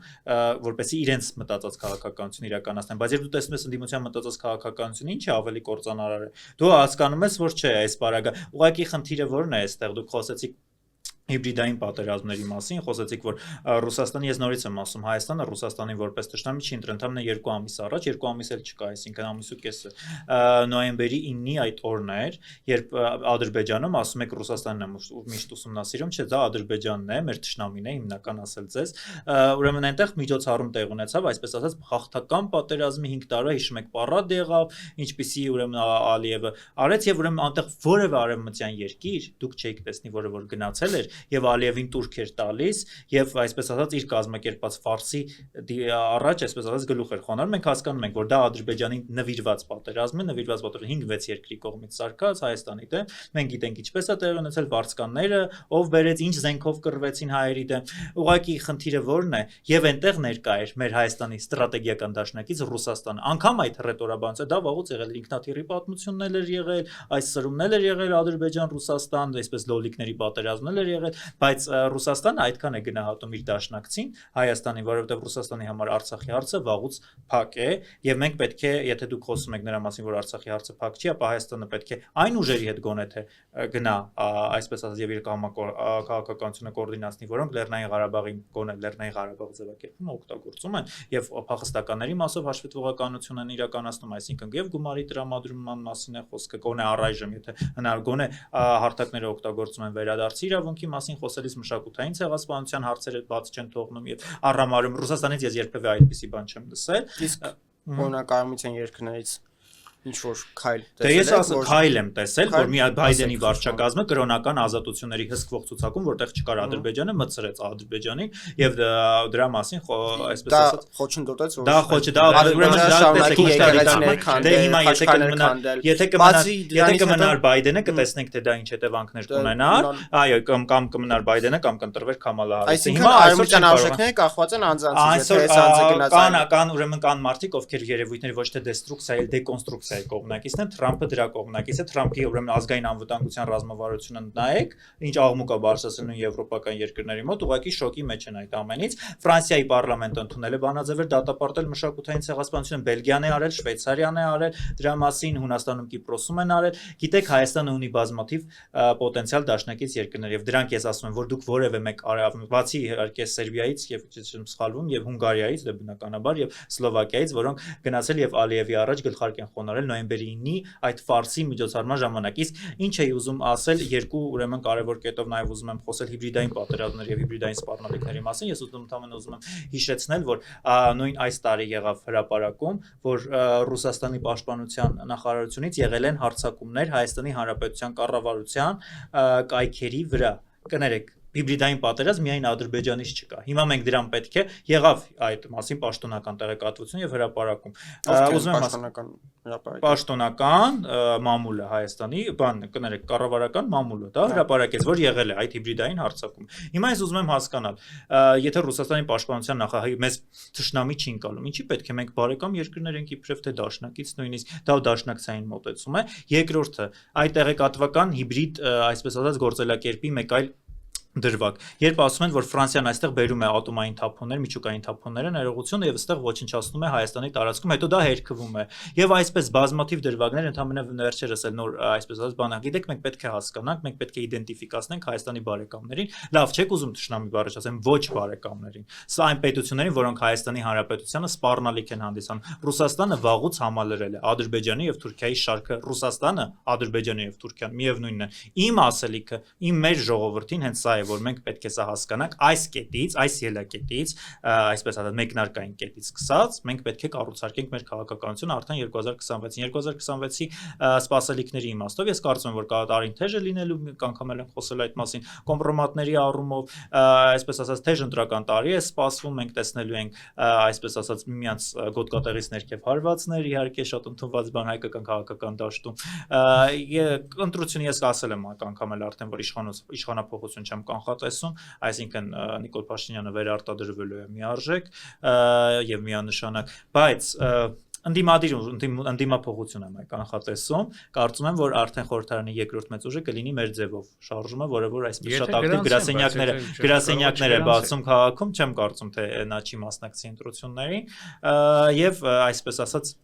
որպեսզի իրենց մտածած քաղաքականություն իրականացնեն, բայց երբ դու տեսնում ես ընդդիմության մտածած քաղաքականությունը, ինչ է ավելի կործանարար է։ Դու հասկանում ես, որ չէ, այս բարագա։ Ուղղակի խնդիրը ո՞րն է այստեղ, դուք խոսեցիք հիբրիդային պատերազմների մասին, խոսեցիք, որ Ռուսաստանը, ես նորից եմ ասում, Հայաստանը Ռուսաստանին որպես թշնամի չի ընտրել, ընդհանրապես 2 ամիս առաջ, 2 ամիս էլ չկա, այսինքն ամիս ու կեսը, նոյեմբերի 9-ի այդ օրն էր, երբ Ադրբեջանում ասում եք Ռուսաստանն է միշտ ուսումնասիրում, չէ, դա Ադրբեջանն է, մեր թշնամին է, հիմնական ասել ձեզ, ուրեմն այնտեղ միջոցառում տեղ ունեցավ, այսպես ասած, հաղթական պատերազմի 5 տարի, հիշում եք, պարադ եղավ, ինչպիսի ուրեմն Ալիևը արեց եւ ուրեմն այնտեղ որևէ արևմտյան երկիր, դուք չեք տեսնի, որը որ գնացել էր եւ Ալիևին турք էր տալիս եւ այսպես ասած իր կազմակերպած ֆարսի առաջ այսպես ասած գլուխ էր խոնարհում մենք հասկանում ենք որ դա Ադրբեջանի նվիրված պատերազմ է նվիրված պատերազմ 5-6 երկրի կողմից սարքած Հայաստանի դեմ մենք գիտենք ինչպես է տեղի ունեցել վարձկանները ով բերեց ինչ զենքով կռվեցին հայերի դեմ ուղղակի խնդիրը որն է եւ այնտեղ ներկա էր մեր Հայաստանի ստրատեգիական դաշնակից Ռուսաստանը անգամ այդ ռետորաբանցը դա վաղուց եղել ինքնաթիռի պատմություններ էր եղել այս սրումներ էր եղել Ադրբեջան Ռուսաստան այսպես լոլիկների պատերազմներ էր եղել բայց Ռուսաստանը այդքան է գնահատում իր դաշնակցին Հայաստանի որովհետեւ Ռուսաստանի համար Արցախի հարցը վաղուց փակ է եւ մենք պետք է եթե դուք խոսում եք նրա մասին որ Արցախի հարցը փակ չի ապա Հայաստանը պետք է այն ուժերի հետ գոնե թե գնա այսպես ասած եւ իր քաղաքականությունը կոորդինացնի որոնք Լեռնային Ղարաբաղին գոնե Լեռնային Ղարաբաղ ձևակերպումը օգտագործում են եւ փախստականների մասով հաշվետվողականություն են իրականացնում այսինքն եւ գումարի տրամադրման մասին է խոսքը գոնե առայժմ եթե հնար գոնե հարթակները օգտագործում են վերադարձի իրավունքի մասին խոսելիս մշակութային ցեղասպանության հարցերը բաց չեն թողնում եւ առամարում Ռուսաստանից ես երբեւե այդպիսի բան չեմ լսել իսկ օրինակ արմենիան երկրներից ինչ որ քայլ դե ես ասում քայլ եմ տեսել որ մի Բայդենի վարչակազմը կրոնական ազատությունների հսկվող ցուցակում որտեղ չկար Ադրբեջանը մտցրեց Ադրբեջանի եւ դրա մասին այսպես ասած խոչընդոտեց դա խոչը դա եթե կմնար Բայդենը կտեսնենք թե դա ինչ հետևանքներ կունենար այո կամ կմնար Բայդենը կամ կընտրվեր Քամալա Հարիսը հիմա արմենիան արժեքները կախված են անձանցից կան ուրեմն կան մարդիկ ովքեր երևույթների ոչ թե դեստրուկցիա այլ դեկոնստրուկցիա կողմնակիցն են Թրամփը դրա կողմնակից է Թրամփի ուրեմն ազգային անվտանգության ռազմավարությունը նայեք ինչ աղմուկ է բարձրացնում եվրոպական երկրների մոտ ուղղակի շոկի մեջ են այդ ամենից Ֆրանսիայի պարլամենտը ընդունել է բանաձևեր դատապարտել մշակութային ցեղասպանությունը Բելգիան է արել Շվեյցարիան է արել դրա մասին Հունաստանում Կիպրոսում են արել գիտեք Հայաստանը ունի բազմաթիվ պոտենցիալ դաշնակից երկրներ եւ դրանք ես ասում եմ որ դուք որևէ մեկ բացի իհարկե Սերբիայից եւ չեմ սխալվում եւ Հունգարիայից դե բնականաբար եւ Սլովակիայից որոնք գնացել եւ Ալիևի առաջ գլխարկ են խոնարհել նոյեմբերի 9-ի այդ ֆարսի միջոցառման ժամանակ իսկ ինչ էի ուզում ասել երկու ուրեմն կարևոր կետով նաև ուզում եմ խոսել հիբրիդային պատերազմների եւ հիբրիդային սպառնալիքների մասին ես ընդհանրապես ուզում եմ հիշեցնել որ նույն այս տարի եղավ հրապարակում որ Ռուսաստանի պաշտպանության նախարարությունից եղել են հարձակումներ Հայաստանի Հանրապետության կառավարության կայքերի վրա կներեք հիբրիդային պատերազմ միայն Ադրբեջանից չկա։ Հիմա մենք դրան պետք է եղավ այդ մասին պաշտոնական տեղեկատվություն եւ հրապարակում։ Ուզում եմ պաշտոնական մամուլը Հայաստանի, բան կներեք, կառավարական մամուլը, դա հրապարակեց, որ եղել է այդ հիբրիդային հարձակում։ Հիմա ես ուզում եմ հասկանալ, եթե Ռուսաստանի պաշտպանության նախագահի մեզ թշնամի չի ընկալում, ինչի պետք է մենք բարեկամ երկրներ ենք իբրև թե դաշնակից նույնիսկ դա դաշնակցային մոտեցում է։ Երկրորդը, այդ տեղեկատվական հիբրիդ, այսպես ասած, գործելակերպի մեկ այլ դրվագ։ Երբ ասում են, որ Ֆրանսիան այստեղ բերում է ատոմային թափոններ, միջուկային թափոնները, ներողություն եւ այստեղ ոչնչացնում է Հայաստանի տարածքում, հետո դա հերքվում է։ Եվ այսպես բազմաթիվ դրվագներ ընդհանրապես վերջերս էլ նոր այսպես ասած բանակ։ Գիտեք, մենք պետք է հասկանանք, մենք պետք է իդենտիֆիկացնենք Հայաստանի բարեկամներին։ Լավ, չեք ուզում թշնամի բառը ասեմ, ոչ բարեկամներին։ Սա այն պետություններին, որոնք Հայաստանի Հանրապետությանը սպառնալիք են հանդիսանում։ Ռուսաստանը վաղուց համալրել է Ադրբեջանի եւ Թուրքիայի շարքը։ Ռուսաստանը, Ադրբեջանը եւ Թուրքիան միևնույնն է։ Իմ ասելիքը, իմ մեր ժողովրդին հենց սա որ մենք պետք է սա հասկանանք այս կետից, այս ելակետից, այսպես ասած մեկնարկային կետից սկսած, մենք պետք է կառուցարկենք մեր քաղաքականությունը արդեն 2026-ին 2026-ի սպասելիքների իմաստով ես կարծում եմ որ տարին թեժ է լինելու անգամ էլ ենք խոսել այդ մասին կոմպրոմատների առումով, այսպես ասած թեժ ընտրական տարի է սպասվում, մենք տեսնելու ենք այսպես ասած միմյանց գոտկատեղից ներքև հարվածներ, իհարկե շատ ընդունված բան հայկական քաղաքական դաշտում, ընտրությունը ես ասել եմ անգամ էլ արդեն որ իշխանափոխություն չեմ կանխատեսում, այսինքն Նիկոլ Փաշինյանը վերարտադրվելու է միարժեք եւ միանշանակ, բայց ընդդիմափոխություն եմ կանխատեսում, կարծում եմ, որ արդեն խորհրդարանի երկրորդ մեծ ուժը կլինի մեր ձևով շարժումը, որը որ այսպես շատ ակտիվ գրասենյակներ է բացում քաղաքում, չեմ կարծում, թե նա չի մասնակցի ընտրություններին եւ այսպես ասած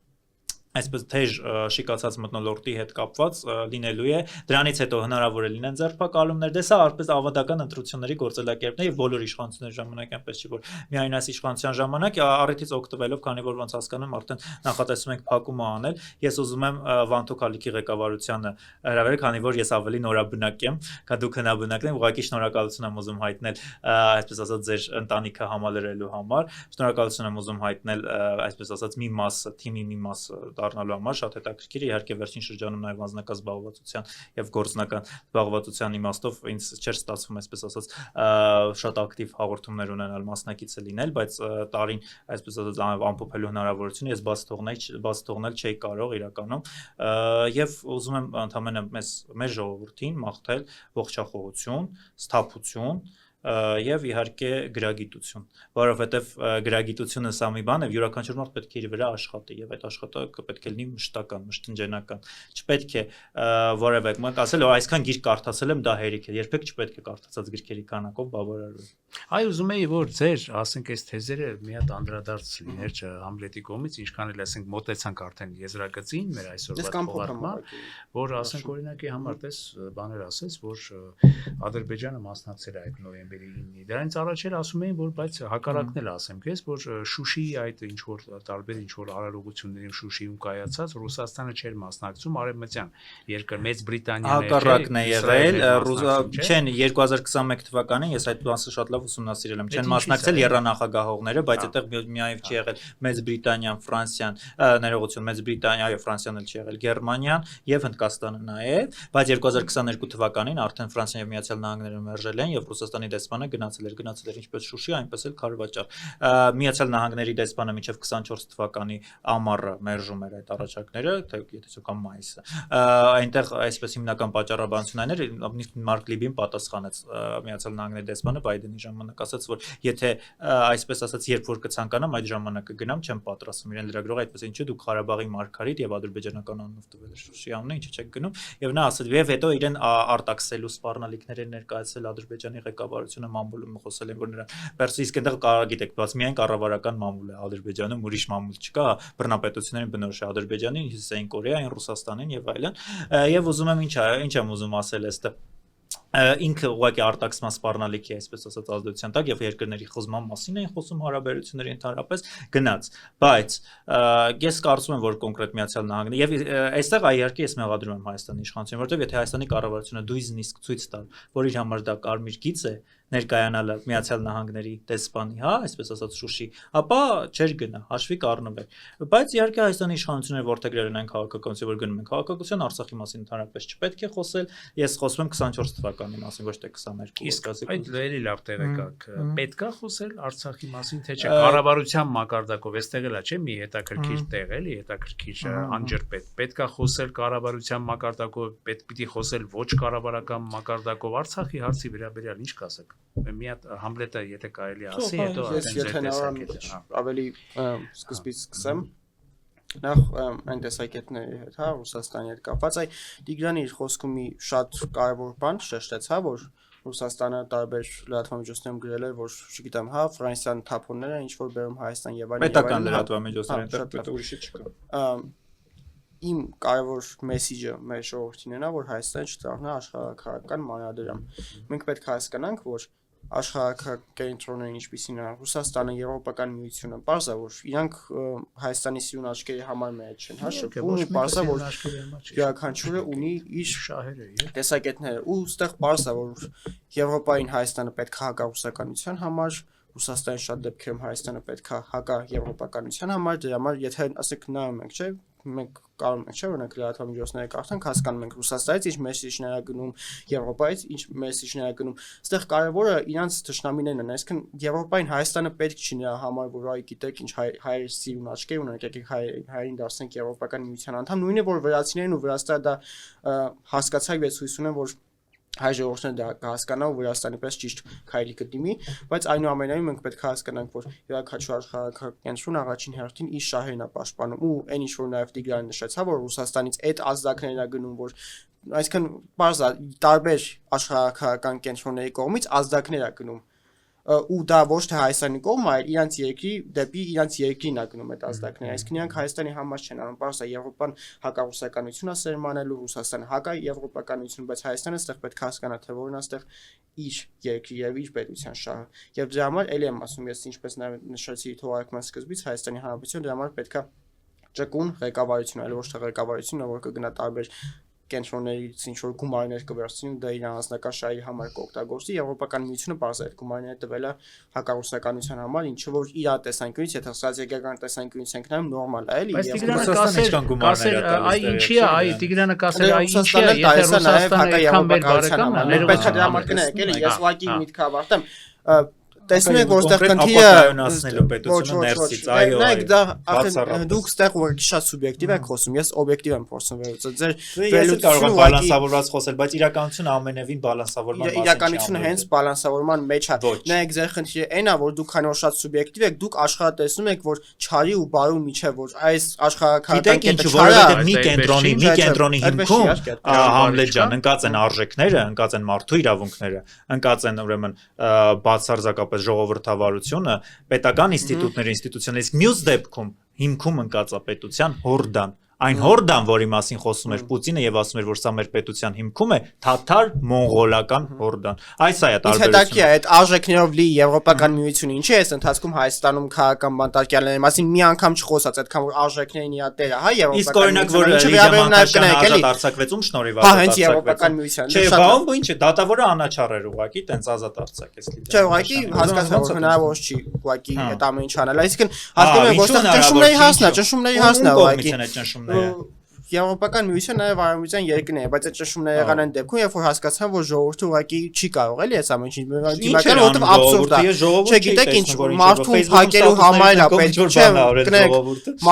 այսպես թեժ շիկացած մթնոլորտի հետ կապված լինելու է դրանից հետո հնարավոր է լինեն ձերբակալումներ դե սա արդպես ավանդական ընտրությունների գործելակերպն է եւ բոլոր իշխանությունների ժամանակ այնպես չի որ միայն այս իշխանության ժամանակ առիթից օգտվելով քանի որ ոնց հասկանում արդեն նախատեսում ենք փակումը անել ես ուզում եմ Վանթո Քալիքի ղեկավարությանը հրավերել քանի որ ես ավելի նորաբնակ եմ քան դուք հնաբնակ եք ուղղակի շնորհակալություն եմ ուզում հայտնել այսպես ասած ձեր ընտանիքը համալրելու համար շնորհակալություն եմ ուզում հայտնել այսպես ասած մի մասը թիմի մի մասը առնալու համար շատ հետաքրքիր է, իհարկե վերջին շրջանում նաև անձնական զբաղվածության եւ գործնական զբաղվածության իմաստով ինձ չէր ստացվում, այսպես ասած, շատ ակտիվ հաղորդումներ ունենալ, մասնակիցը լինել, բայց տարին, այսպես ասած, ամփոփելու հնարավորությունը ես բաց թողնել չէի կարող իրականում, եւ ուզում եմ ընդհանրապես մեր ժողովրդին մաղթել ողջախոհություն, սթափություն եւ իհարկե գրագիտություն, որովհետեւ գրագիտությունը սա մի բան է, յուրաքանչյուր մարդ պետք է իր վրա աշխատի եւ այդ աշխատանքը պետք է լինի մշտական, մշտնջենական։ Չպետք է որևէ մոտ ասել, որ այսքան գիրք կարդացել եմ, դա հերիք է, երբեք չպետք է կարդացած գրքերի քանակով բավարարել։ Այ ուզում էի որ ձեր, ասենք այս թեզերը մի հատ անդրադարձ լիներ Համլետի կողմից, ինչքան էլ ասենք մոտեցանք արդեն եզրագծին մեր այսօրվա թողարկման, որ ասենք օրինակի համար տես բաներ ասես, որ Ադրբեջանը մասնակցել է այդ նոյեմբերի 9-ի։ Դրանից առաջ էլ ասում էին, որ բայց հակառակն էլ ասեմ քեզ, որ Շուշիի այդ ինչ որ տարբեր ինչ որ արարողություններին Շուշիում կայացած Ռուսաստանը չէր մասնակցում, արևմտյան երկր Մեծ Բրիտանիան հակառակն է եղել, չեն 2021 թվականին ես այդ մասը շատ լավ ուսումնասիրել եմ, չեն մասնակցել երանախագահողները, բայց այդտեղ միայն չի եղել Մեծ Բրիտանիան, Ֆրանսիան, ներողություն, Մեծ Բրիտանիա, այո, Ֆրանսիան էլ չի եղել, Գերմանիան եւ Հնդկաստանը նաեւ, բայց 2022 թվականին արդեն Ֆրանսիան եւ Միացյալ Նահանգները մերժել են եւ Ռուսաստանի դեսպանը գնացել էր ինչպես Շուշի, այնպես էլ Քարվաճար։ Միացյալ Նահանգների դեսպանը մինչև 24 թվականի ամառը մերժում էր այդ առաջարկները, թե եթե կամ մայիսը։ Այնտեղ այսպես հիմնական պատճառաբանությունն էր, Մարկ Լիբին պատասխանեց Միացյալ Նահանգների դեսպանը Բայդենի ժամանակ ասաց, որ եթե այսպես ասած երբ որ կցանկանամ այդ ժամանակը գնամ, չեմ պատրաստվում իրեն լրագրող այդպես ինչու դուք Ղարաբաղի մարգարիտ եւ ադրբեջանական անունով տվել եք Շուշի անունը, ինչի չեք գնում եւ նա ասել եւ հետո իրեն արտաքսելու սպառնալիքներ ներկայացել Ադրբեջանի ղեկավարությունը մամուլում խոսել են որ նրան Պերսիսկ այնտեղ գիտեք, բայց միայն կառավարական մամուլ է Ադրբեջանում, ուրիշ մամուլ չկա, բռնապետություններին բնորոշ է Ադրբեջանին, Հյուսիսային Կորեային, Ռուսաստանին եւ այլն։ Եվ ուզում եմ ինչ եմ ուզում ասել այստեղ ինքը ուղղակի արտաքսման սպառնալիք է, այսպես ասած, ազդեցության տակ եւ երկրների խզման մասին էին խոսում հարաբերությունների ընդհանրապես գնաց, բայց ես կարծում եմ, որ կոնկրետ Միացյալ Նահանգները եւ այստեղ իհարկե ես մեղադրում եմ Հայաստանի իշխանությունը, որովհետեւ եթե Հայաստանի կառավարությունը դույզնիսկ ցույց տար, որ իր համար դա կարմիր գիծ է ներկայանալը Միացյալ Նահանգների դեսպանի, հա, այսպես ասած Շուշի, ապա չէր գնա, հաշվի կառնվեր։ Բայց իհարկե Հայաստանի իշխանությունները որտեղ գրել են քաղաքականություն, որ գնում են քաղաքականություն, Արցախի մասին ընդհանրապես չպետք է խոսել։ Ես խոսում եմ 24 թվականի մասին, ոչ թե 22։ Իսկ այդ լրիվ լավ տեղեկակ պետք է խոսել Արցախի մասին, թե չէ, կառավարության մակարդակով, այստեղ էլա չէ՞ մի հետաքրքիր տեղ էլի, հետաքրքիր անջրպետ։ Պետք է խոսել կառավարության մակարդակով, պիտի խոսել ոչ կառավարական մակարդակով Արցախի հարցի վերաբերյալ ինչ կասեք։ Մի հատ Համլետը եթե կարելի ասի, հետո ավելի սկզբից սկսեմ նախ այն տեսակետների հետ, հա, Ռուսաստանի հետ կապված, այ Տիգրանը իր խոսքում մի շատ կարևոր բան շեշտեց, հա, որ Ռուսաստանը տարբեր լրատվամիջոցներում գրել էր, որ չգիտեմ, հա, Ֆրանսիան թափոնները ինչ որ բերում Հայաստան եւ այլն, պետական լրատվամիջոցներ, այնտեղ ուրիշը չկա։ Իմ կարևոր մեսիջը մեր ժողովրդին է, որ Հայաստանը չդառնա աշխարհակահաղական մանրադրամ։ Մենք պետք է հասկանանք, որ աշխարհակահաղականությունները ինչպիսին են Ռուսաստանը, Եվրոպական միությունը, բարձ է, որ իրանք Հայաստանի սիրուն աչքերի համար մեջ չեն, հա, շփվում, բարձ է, որ յուրաքանչյուրը ունի իր շահերը, տեսակետները, ու այստեղ բարձ է, որ Եվրոպային Հայաստանը պետք է հակառուսականության համար, Ռուսաստանի շատ դեպքերում Հայաստանը պետք է հակաեվրոպականության համար, դրա համար եթե ասենք նայում ենք, չէ, մենք կարող ենք չէ օրինակ լրատվամիջոցները կարդանք, հասկանում ենք Ռուսաստանից ինչ մեսիջներ է գնում, Եվրոպայից ինչ մեսիջներ է գնում։ Այստեղ կարևորը իրանց թշնամիներն են, այսինքն Եվրոպային Հայաստանը պետք չի նրա համար, որ այ գիտեք ինչ հայեր սիրուն աչքեր ունեն, եկեք հայերին դարձնենք Եվրոպական միության անդամ, նույնը որ վրացիներն ու Վրաստանը դա հասկացավ, ես հույս ունեմ, որ հայ ժողովուրդները դա կհասկանա ու Վրաստանի պես ճիշտ քայլի կդիմի, բայց այնուամենայնիվ մենք պետք է հասկանանք, որ յուրաքանչյուր աշխարհակահաղականություն առաջին հերթին իր շահերն է պաշտպանում ու այն ինչ որ նաև Տիգրանը նշեց, հա, որ Ռուսաստանից այդ ազդակներն է գնում, որ այսինքն բարձր տարբեր աշխարհակահաղական կենտրոնների կողմից ազդակներ է գնում ու դա ոչ թե Հայաստանի կողմը, այլ իրանց երկրի դեպի իրանց երկրին է գնում այդ ազդակները, այսինքն իրանք Հայաստանի համար չեն անում, բարձր Եվրոպան հակառուսականություն է սերմանելու, Ռուսաստանը հակաեվրոպականություն, բայց Հայաստանը այստեղ պետք է հասկանա, թե որն է այստեղ իր երկրի եւ իր պետության շահը։ Եվ դրա համար ելի եմ ասում, ես ինչպես նաև նշեցի թողարկման սկզբից, Հայաստանի Հանրապետությունը դրա համար պետք է ճկուն ղեկավարություն, այլ ոչ թե ղեկավարությունը, որ կգնա տարբեր կենտրոններից ինչ որ գումարներ կվերցնի ու դա իր անձնական շահերի համար կօգտագործի Եվրոպական միությունը բարձր այդ գումարները տվել է հակառուսականության համար ինչը որ իր տեսանկյունից եթե ստրատեգիական տեսանկյունից ենք նայում նորմալ է էլի Բայց Տիգրանը կասեր այ ինչի է եթե Ռուսաստանը այդքան մեր բարեկամն է պետք է դրա համար կներեք էլի ես ուղղակի միտքը ավարտեմ տեսնում եք որտեղ խնդիրը ապակայունացնելու պետությունը ներսից այո նայեք դա ախր դուք ստեղ ուղղակի շատ սուբյեկտիվ եք խոսում ես օբյեկտիվ եմ փորձում վերցնել ձեր ես կարող եմ բալանսավորված խոսել բայց իրականությունը ամենևին բալանսավորման մասին իրականությունը հենց բալանսավորման մեջ է նայեք ձեր խնդիրը այն է որ դուք քանոր շատ սուբյեկտիվ եք դուք աշխարհը տեսնում եք որ չարի ու բարու միջև որ այս աշխարհական կետը որովհետև մի կենտրոնի հիմքում Համլետ ջան ընկած են արժեքները ընկած են մարդու իրավունքները ընկած են ուրեմն բացարձակապես ժողովրդավարությունը պետական ինստիտուտների ինստիտուցիաների իսկ մյուս դեպքում հիմքում ընկած է պետության հորդան այն հորդան որի մասին խոսում էր Պուտինը եւ ասում էր որ սա մեր պետության հիմքում է թաթար մոնղոլական հորդան այս է տարբերությունը այդ արժեքներով լի եվրոպական միությունը ինչի է ընթացքում Հայաստանում քաղաքական բանտարկյալների մասին մի անգամ չխոսած այդքան որ արժեքներին իա տերը հա իսկ օրինակ որ Լիգիա արտարցակվեցում շնորհիվ հենց եվրոպական միության չէ բան ինչ է դատավորը անաչառ էր ուղակի տենց ազատ արտարցակեց Լիգիա չէ ուղակի հասկացա որ հնարավոր չի ուղակի այդ ամեն ինչ անել այսինքն հասկանում եք որ ճնշումների հասնա ուղակի Եվրոպական միությունը նաև արևմտյան երկրներ է, բայց այդ ճնշումները եղան այն դեպքում, երբ որ հասկացան, որ ժողովուրդը ուղղակի չի կարող էլի այս ամեն ինչը դիմակայել, որովհետև աբսուրդ է։ Չգիտեք ինչ, մարդուն փակելու համար է պետք, չէ,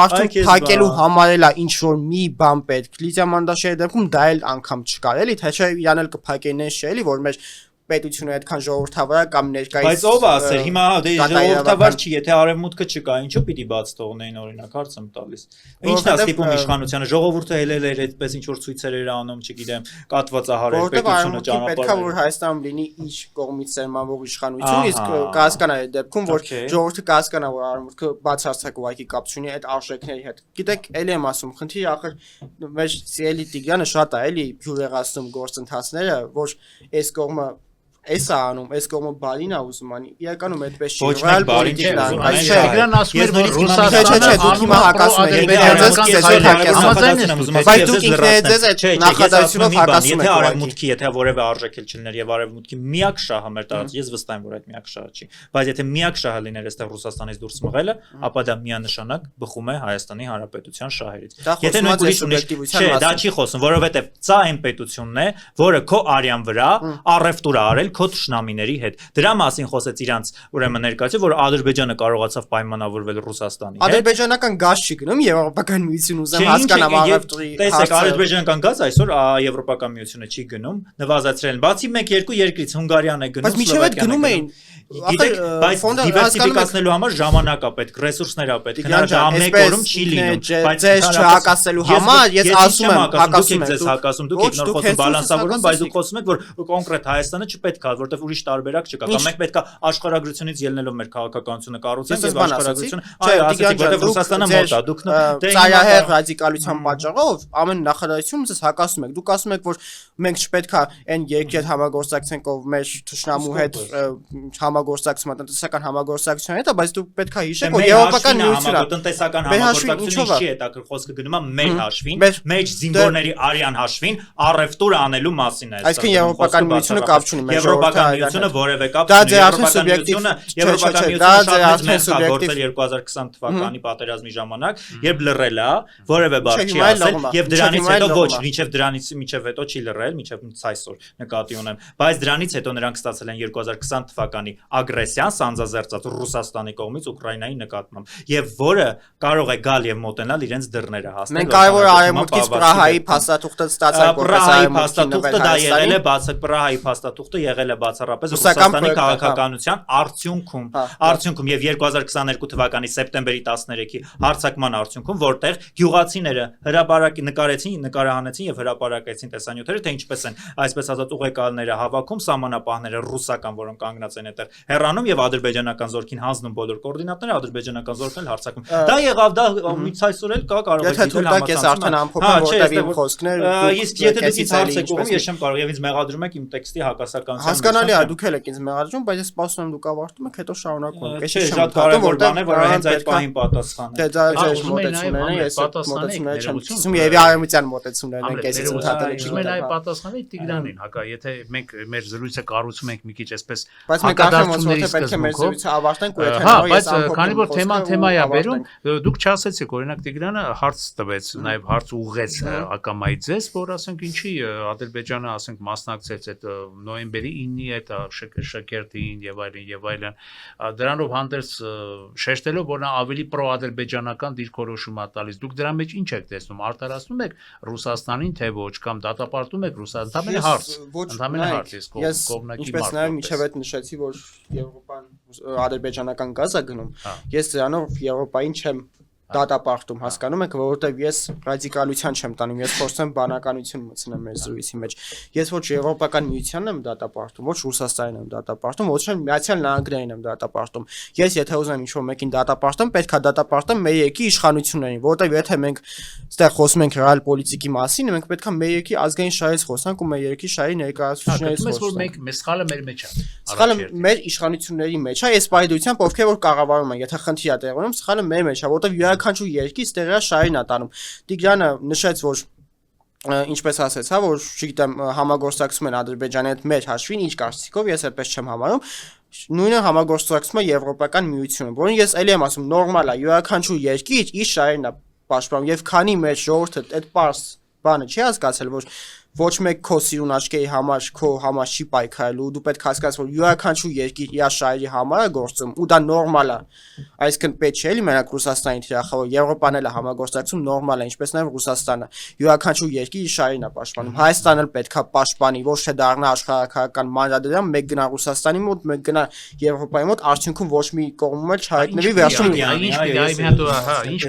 մարդուն փակելու համար է ինչ որ մի բան պետք։ Լիդիա Մանդաշյանի դեպքում դա էլ անգամ չկար, էլի, թե չէ իրան էլ կփակեին էլի, չէ, էլի, որ մեր պետությունը այդքան ժողովրդավար կամ ներկայիս բայց ով ասեր հիմա դե ժողովրդավար չի եթե արևմուտքը չկա ինչու պիտի բաց թողնեին օրինակ հարց եմ տալիս ինչն է ստիպում իշխանությանը ժողովուրդը հելել էր այդպես ինչ որ ցույցեր էր անում չգիտեմ կատվածահարել պետությունը ճանապարհ պետք է որ Հայաստանում լինի ինչ կողմից սերմանվող իշխանություն իսկ կհասկանա այդ դեպքում որ ժողովուրդը կհասկանա որ արևմուտքը բացարձակ ուղղակի կապ չունի այդ արժեքների հետ գիտեք էլի եմ ասում խնդիրը ախր մեր սիրելի Տիգրանը շատ է էլի հյուրեղացնում գործընթացները որ այս կողմը Էսա անում, այս կողմը բարին է ուզում անի։ Իրականում այդպես չի։ Ռեալ պոլիտիկան, այս չէ։ Տիգրան ասում էր որ Ռուսաստանը դուք հիմա հակասում եք, բայց դուք ինքներդ ձեզ այդ նախադասությունով հակասում եք։ Եթե արևմուտքի, եթե որևէ արժեք չլիներ եւ արևմուտքի միակ շահը մեր տարածք, ես վստահ եմ որ այդ միակ շահը չի, բայց եթե միակ շահը լիներ այստեղ Ռուսաստանից դուրս մղելը, ապա դա միանշանակ բխում է Հայաստանի Հանրապետության շահերից։ Եթե նույն ուրիշ չէ, դա չի խոսում, որովհետեւ սա այն պետությունն է, որը քո արյան վրա առևտուր է արել քո թշնամիների հետ։ Դրա մասին խոսեց իրանց ուրեմն ներկայացը, որ Ադրբեջանը կարողացավ պայմանավորվել Ռուսաստանի հետ։ Ադրբեջանական գազ չի գնում Եվրոպական միություն ուզեմ հասկանամ առևտրի հարցը։ Տեսեք, ադրբեջանական գազ այսօր Եվրոպական միությունը չի գնում, նվազեցրել են։ Բացի 1-2 երկրից Հունգարիան է գնում, բայց միջև այդ գնում էին։ Գիտեք, բայց դիվերսիֆիկացնելու համար ժամանակ է պետք, ռեսուրսներ է պետք։ Հնարավոր է մեկ օրում չի լինում, բայց ձեզ չհակասելու համար ես ասում եմ, հակասում եք, ձեզ հակասում, դուք եք նոր խոսում բալանսավորում, բայց դուք խոսում եք, որ կոնկրետ Հայաստանը չպետք է, որտեղ ուրիշ տարբերակ չկա, կամ մենք պետք է աշխարհագրությունից ելնելով մեր քաղաքականությունը կառուցենք եւ աշխարհագրությունը, այո, ասեցիք, որտեղ Ռուսաստանը մոտ է, դուք ծայրահեղ ռադիկալության պատճառով ամեն նախադասությունում ձեզ հակասում եք, դուք ասում եք, որ մենք չպետք է այն երկրի հետ համագործակցենք, ով մեր թշնամու հետ համագործակցում, տնտեսական համագործակցության հետ, բայց դուք պետք է հիշեք, որ Եվրոպական միությունը տնտեսական համագործակցությունը չի հետաքրքիր, խոսքը գնում է մեր հաշվին, մեր զինվորների արյան հաշվին, առևտուր անելու մասին է։ Այսինքն Եվրոպական միությունը կապ չունի մեր Եվրոպական միությունը որևէ կապ չունի։ Եվրոպական միությունը շատ մեծ մեղք է գործել 2020 թվականի պատերազմի ժամանակ, երբ լռել է, որևէ բառ չի ասել, եւ դրանից հետո ոչ, մինչեւ հետո չի լռել, մինչեւ այսօր նկատի ունեմ, բայց դրանից հետո նրանք ստացել են 2020 թվականի ագրեսիան սանձազերծած Ռուսաստանի կողմից Ուկրաինայի նկատմամբ, եւ որը կարող է գալ եւ մոտենալ իրենց դռները հասնել։ Մենք կարևոր արևմուտքից Պրահայի փաստաթուղթը ստացանք, Պրահայի փաստաթուղթը դա եղել է Պրահայի փաստաթուղթը եղել է բացառապես Ռուսաստանի քաղաքականության արդյունքում եւ 2022 թվականի սեպտեմբերի 13-ի հարձակման արդյունքում, որտեղ գյուղացիները նկարահանեցին եւ հրապարակեցին տեսանյութերը, թե ինչպես են այսպես ասած ուղեկալները հավաքում, սահմանապահները ռուսական, որոնք կանգնած են այդտեղ հեռանում եւ ադրբեջանական զորքին հանձնում բոլոր կոորդինատները, ադրբեջանական զորքն էլ հարձակում։ Դա եղավ, դա մից այսօր էլ կա, կարող է դիտել համացանցում։ Իսկ եթե դուք ինձ հարց եք ուղղում, ես չեմ կարող եւ ինձ մեղադրում եք իմ տեքստի հակասականությամբ Հասկանալի է, դուք էլ եք ինձ մեղադրում, բայց ես սպասում եմ դուք ավարտում եք, հետո շարունակում եք։ Չէ, շատ կարևոր բան է, որ հենց այդ պահին պատասխանը։ Դե դա ձեր մոտեցումներն են, ես մոտեցումները չեմ ցույցում եւ արեմության մոտեցումներն են, քեզից ընդհատել եք։ Ուսում են այ պատասխանի Տիգրանին, հակա, եթե մենք մեր զրույցը կառուցում ենք մի քիչ այսպես բայց մենք արդեն ոնց որ պետք է մեր զրույցը ավարտենք ու եթե հա, նոր ես բայց քանի որ թեման թեմա է բերում, դուք չասեցիք, օրինակ Տիգրանը հարց տվեց, նաև հարց ուղղեց ակամայից ձեզ, որ ասենք ինչի Ադրբեջանը ասենք մասնակցեց այդ նոյեմբերի 9-ի այդ շքերթին եւ այլն, դրանով հանդերձ շեշտելով, որ նա ավելի պրոադրբեջանական դիրքորոշում է տալիս։ Դուք դրա մեջ ինչ եք տեսնում, արդարացնում եք Ռուսաստանին, թե ոչ, կամ դատապարտում եք Ռուսաստանը, ընդհանրապես հարց, ես կողմնակի մարդ։ Ինչպես նաև միջև այդ նշեցի, որ Եվրոպան ադրբեջանական գազ է գնում, ես դրանով Եվրոպային չեմ դատապարտում, հասկանում եք, որովհետև ես ռադիկալության չեմ տանում, ես փորձեմ բանականություն մտցնեմ մեր զրույցի մեջ։ Ես ոչ Եվրոպական միությանն եմ դատապարտում, ոչ Ռուսաստանին եմ դատապարտում, ոչ Միացյալ Նահանգներին եմ դատապարտում։ Ես եթե ուզեմ ինչ-որ մեկին դատապարտեմ, պետք է դատապարտեմ մեր երկրի իշխանություններին, որովհետև եթե մենք այստեղ խոսում ենք ռեալ պոլիտիկի մասին, մենք պետք է մեր երկրի ազգային շահից խոսանք ու մեր երկրի շահի ներկայացուցիչներից խոսանք։ Որ մենք սխալը մեր մեջ է։ Սխալը մեր իշխանությունների մեջ է, այս պայդությամբ ովքեր որ կառավարում են, եթե խնդիր է տեղի ունենում, սխալը մեր մեջ է, որովհետև յուրաքանչյուր երկրից տեղի շահին է տանում։ Տիգրանը նշեց, որ ինչպես ասեց, հա, որ չգիտեմ, համագործակցում են Ադրբեջանի հետ մեր հաշվին, ինչ կարծիքով, ես այդպես չեմ համարում։ Նույնը համագործակցում է Եվրոպական միությունը, որին ես ելի եմ ասում, նորմալ է, յուրաքանչյուր երկիր իր շահերն է պաշտպանում, եւ քանի մեր ժողովուրդը այդ պարզ բանը չի հասկացել, որ ոչ մեկ քո սիրուն աչքերի համար քո համար չի պայքարելու, դու պետք է հասկանաս, որ յուրաքանչյուր երկիր իր շահերի համար է գործում, ու դա նորմալ է։ Այսինքն պետք չէ էլի մենակ Ռուսաստանի թիրախավոր, Եվրոպան էլ է համագործակցում, նորմալ է, ինչպես նաև Ռուսաստանը։ Յուրաքանչյուր երկիր իր շահերին է պաշտպանում։ Հայաստանը էլ պետք է պաշտպանի, ոչ թե դառնա աշխարհակահական մանրադրամ, մեկ գնա Ռուսաստանի մոտ, մեկ գնա Եվրոպայի մոտ, արդյունքում ոչ մի կողմում էլ չհայտնվի վերջում։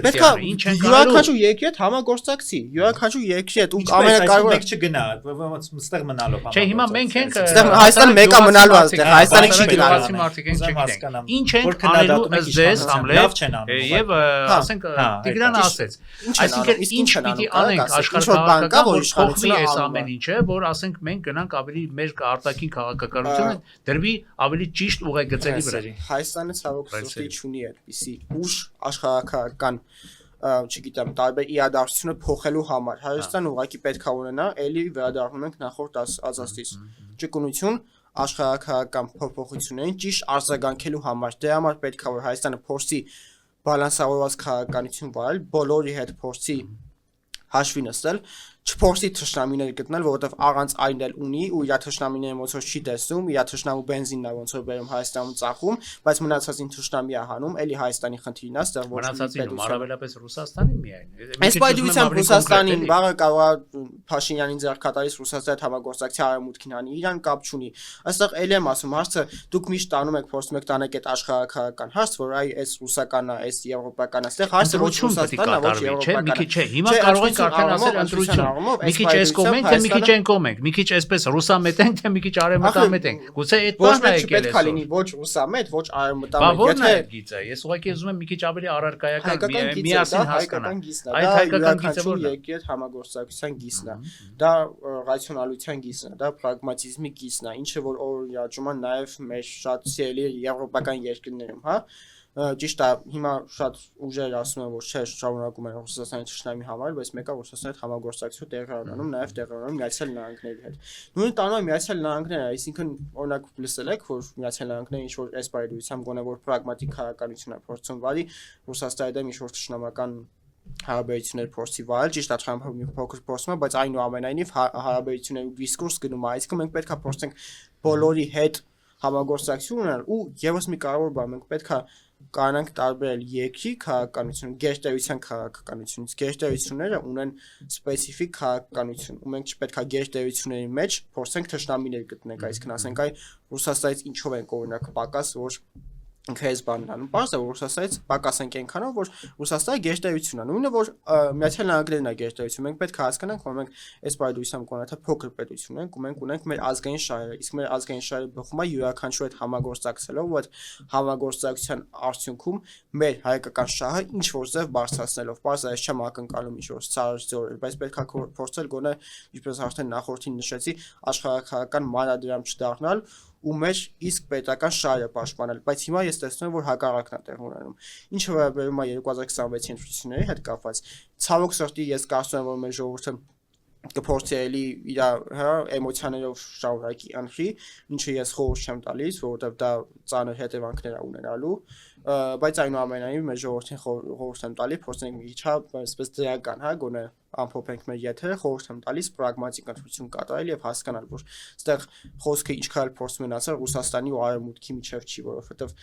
Պետք է յուրաքանչյուր երկրի հետ համագործակցի, յուրաքանչյուր երկրի հետ ու ամենակարևորը Ստեղ մնալով։ Չէ, հիմա մենք ենք Հայաստանը մեկը մնալու այստեղ, Հայաստանը չի գնալու։ Մարդիկ ենք չգիտենք։ Ինչ ենք անելու ըստ ձեզ Համլետ եւ ասենք Տիգրանը ասեց։ Այսինքն ինչ պիտի անենք աշխարհակահաղական, որ փոխվի այս ամեն ինչը, որ ասենք մենք գնանք ավելի մեր արտաքին քաղաքականությունը դրվի ավելի ճիշտ ուղեգծերի վրա։ Հայաստանը ցավոք սրտի չունի այդպիսի ուժ աշխարհակահաղական չգիտեմ, տարբեր իրադարձությունները փոխելու համար Հայաստանը ուղղակի պետք է ունենա, ելի վերադառնում ենք նախորդ ասածից։ Ճկունություն աշխարհակահաղական փոփոխություններին ճիշտ արձագանքելու համար։ Դրա համար պետք է որ Հայաստանը փորձի բալանսավորված քաղաքականություն վարել, բոլորի հետ փորձի հաշվի նստել, չփորձի թշնամիներ գտնել, որովհետև առանց այն էլ ունի ու իր թշնամիները ոնց որ չի տեսնում, իր թշնամու բենզինն է ոնց որ բերում Հայաստանում ծախում, բայց մնացածին թշնամի է հանում, էլի Հայաստանի խնդիրն է, ստեղ ոչ մնացածին առավելապես Ռուսաստանի միայն։ Այս պայդրությամբ Ռուսաստանին վաղը կարող է Փաշինյանին ձեռքատարից Ռուսաստանի հետ համագործակցի արևմուտքին անի, իրան կապ չունի։ Այստեղ էլի եմ ասում, հարցը դուք միշտ տանում եք, փորձում եք տանեք այդ աշխարհակահաղական հարց, որ այ այս ռուսականն է, այս եվրոպական է, այստեղ հարցը ոչ Ռուսաստանն է, ոչ եվրոպական է։ Չէ, հիմա կարող ենք արդեն ասել ընտրություն։ Մի քիչ այս կողմենք, թե մի քիչ այն կողմենք, մի քիչ այսպես ռուսամետ ենք, թե մի քիչ արևմտամետ ենք։ Գուցե այդ բանը է եկել պետք է լինի ոչ ռուսամետ, ոչ արևմտամետ։ Եթե գիծը, ես ուղղակի ուզում եմ մի քիչ ավելի առարկայական միասին հասկանալ։ Այդ հայկական գիծը որ երկի հետ համագործակցության գիծն է։ Դա ռացիոնալության գիծն է, դա պրագմատիզմի գիծն է, ինչը որ օրինաչում է նաև մեր շատ սիրելի եվրոպական երկրներում, հա։ Ճիշտ է, հիմա շատ ուժեր ասում են, որ չէ, շարունակում են Ռուսաստանի թշնամի համար, բայց մեկը Ռուսաստանի հետ համագործակցություն տեղի ունենում, նաև տեղի ունենում Միացյալ Նահանգների հետ։ Նույն տանում Միացյալ Նահանգները, այսինքն օրինակ լսել եք, որ Միացյալ Նահանգները ինչ որ այս բարեդրությամբ գոնե որ պրագմատիկ քաղաքականություն է փորձում վարի, Ռուսաստանի դեմ ինչ որ թշնամական հարաբերություններ փորձի վարել, ճիշտ է, Թրամփը մի փոքր փորձում է, բայց այնուամենայնիվ հարաբերությունների դիսկուրս գնում է, այսինքն մենք պետք է փորձենք բոլորի հետ համագործակցություն ունենալ ու եւս մի կարևոր բան, մենք պետք է կարողանանք տարբերել երկրի քաղաքականություն, գերտերության քաղաքականությունից։ Գերտերությունները ունեն սպეციფიկ քաղաքականություն, ու մենք չպետք է գերտերությունների մեջ փորձենք թշնամիներ գտնենք, այսինքն ասենք այ Ռուսաստանից ինչով ենք օրինակ պակաս, որ քեզ բանն բարձր որ Ռուսաստանից պակաս ենք այնքանով որ Ռուսաստանը գերտերություն է նույնը որ Միացյալ Նահանգներն է գերտերություն մենք պետք է հասկանանք որ մենք այս բարդույթում կոնա թե փոքր պետություն ենք ու մենք ունենք մեր ազգային շահերը իսկ մեր ազգային շահերը բխում է յուրաքանչյուր այդ համագործակցելով ու այդ համագործակցության արդյունքում մեր հայկական շահը ինչ որ ձև բարձրացնելով բարձր այս չեմ ակնկալում ինչ որ ծառայություններ բայց պետք է փորձել գոնե ինչպես արդեն նախորդին նշեցի աշխարհակահաղական մանրադրամ չդառնալ ու մեր իսկ պետական շահերը պաշտպանել, բայց հիմա ես տեսնում եմ, որ հակառակն է տեղ ունենում։ Ինչը վերաբերում է 2026 ընտրությունների հետ կապված, ցավոք սրտի ես կարծում եմ, որ մեր ժողովուրդը կփորձի էլի իր էմոցիաներով շարունակի անխի, ինչը ես խորհուրդ չեմ տալիս, որովհետև դա ծանր հետևանքներ է ունենալու, բայց այնուամենայնիվ մեր ժողովրդին խորհուրդ եմ տալի, փորձենք մի քիչ այսպես դրական, գոնե ամփոփենք մեր եթերը, խորհուրդ եմ տալիս պրագմատիկ ընտրություն կատարել եւ հասկանալ, որ այստեղ խոսքը ինչքան էլ փորձում են ասել Ռուսաստանի ու Արևմուտքի միջև չի, որովհետեւ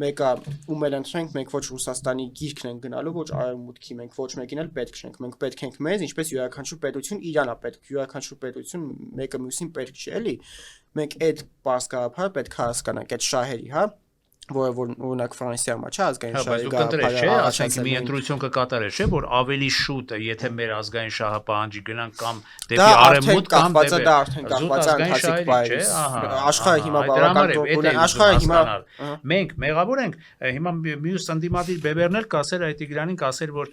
մեկը ում էլ ընտրենք, մենք ոչ Ռուսաստանի գիրքն ենք գնալու, ոչ Արևմուտքի, մենք ոչ մեկին էլ պետք չենք, մենք պետք ենք մեզ, ինչպես յուրաքանչյուր պետություն իրան է պետք, յուրաքանչյուր պետություն մեկը մյուսին պետք չի, էլի։ Մենք այդ բարձրահարփար պետք է հասկանանք այդ շահերի, որը որ օրինակ Ֆրանսիա մա չէ ազգային շահի գարփարը, չէ, ասենք մի ընտրություն կկատարել, չէ, որ ավելի շուտ է, եթե մեր ազգային շահը պահանջի գնանք կամ դեպի արևմուտք կամ դեպի դա արդեն կախված է ընթացիկ բայից, աշխարհը հիմա բավական աշխարհը հիմա մենք մեղավոր ենք, հիմա մյուս ընդդիմադիր բեբերն էլ կասեր այդ Տիգրանին կասեր, որ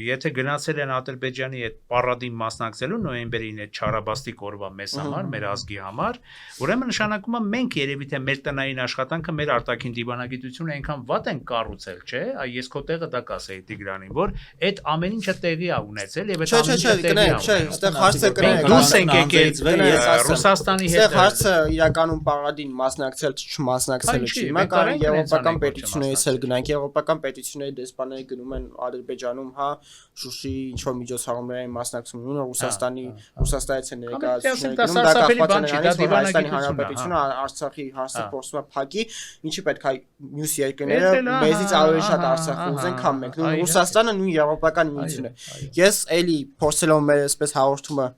եթե գնացել են Ադրբեջանի այդ պարադին մասնակցելու նոյեմբերին այդ չարաբաստիկ օրվա մեզ համար, մեր ազգի համար, ուրեմն նշանակում է մենք երևի թե մեր տնային աշխատանքը, մեր արտաքին դիվանագիտությունը այնքան վատ են կառուցել, չէ՞, ես քո տեղը դա կասեի Տիգրանին, որ այդ ամեն ինչը տեղի է ունեցել եւ այդ ամեն ինչը տեղի է ունեցել։ Չէ, այստեղ հարցը կնենք դուրս ենք եկել Ռուսաստանի հետ։ Այստեղ հարցը իրականում պարադին մասնակցել չմասնակցելը չի։ Հիմա կարող եվրոպական պետություններից էլ գնանք, եվրոպական պետությունների դեսպանները գնում են Ադրբեջանում, Շուշի ինչ որ միջոցառումների մասնակցում ունեն Ռուսաստանից են ներկայացուցիչները գնում, դա կապված է նրանից, որ Հայաստանի Հանրապետությունը Արցախի հարցը փորձում է փակի, ինչի պետք է մյուս երկրները մեզից ավելի շատ Արցախը ուզեն, քան մենք։ Նույն Ռուսաստանը նույն եվրոպական միությունը։ Ես էլի փորձելով մեր այսպես հաղորդումը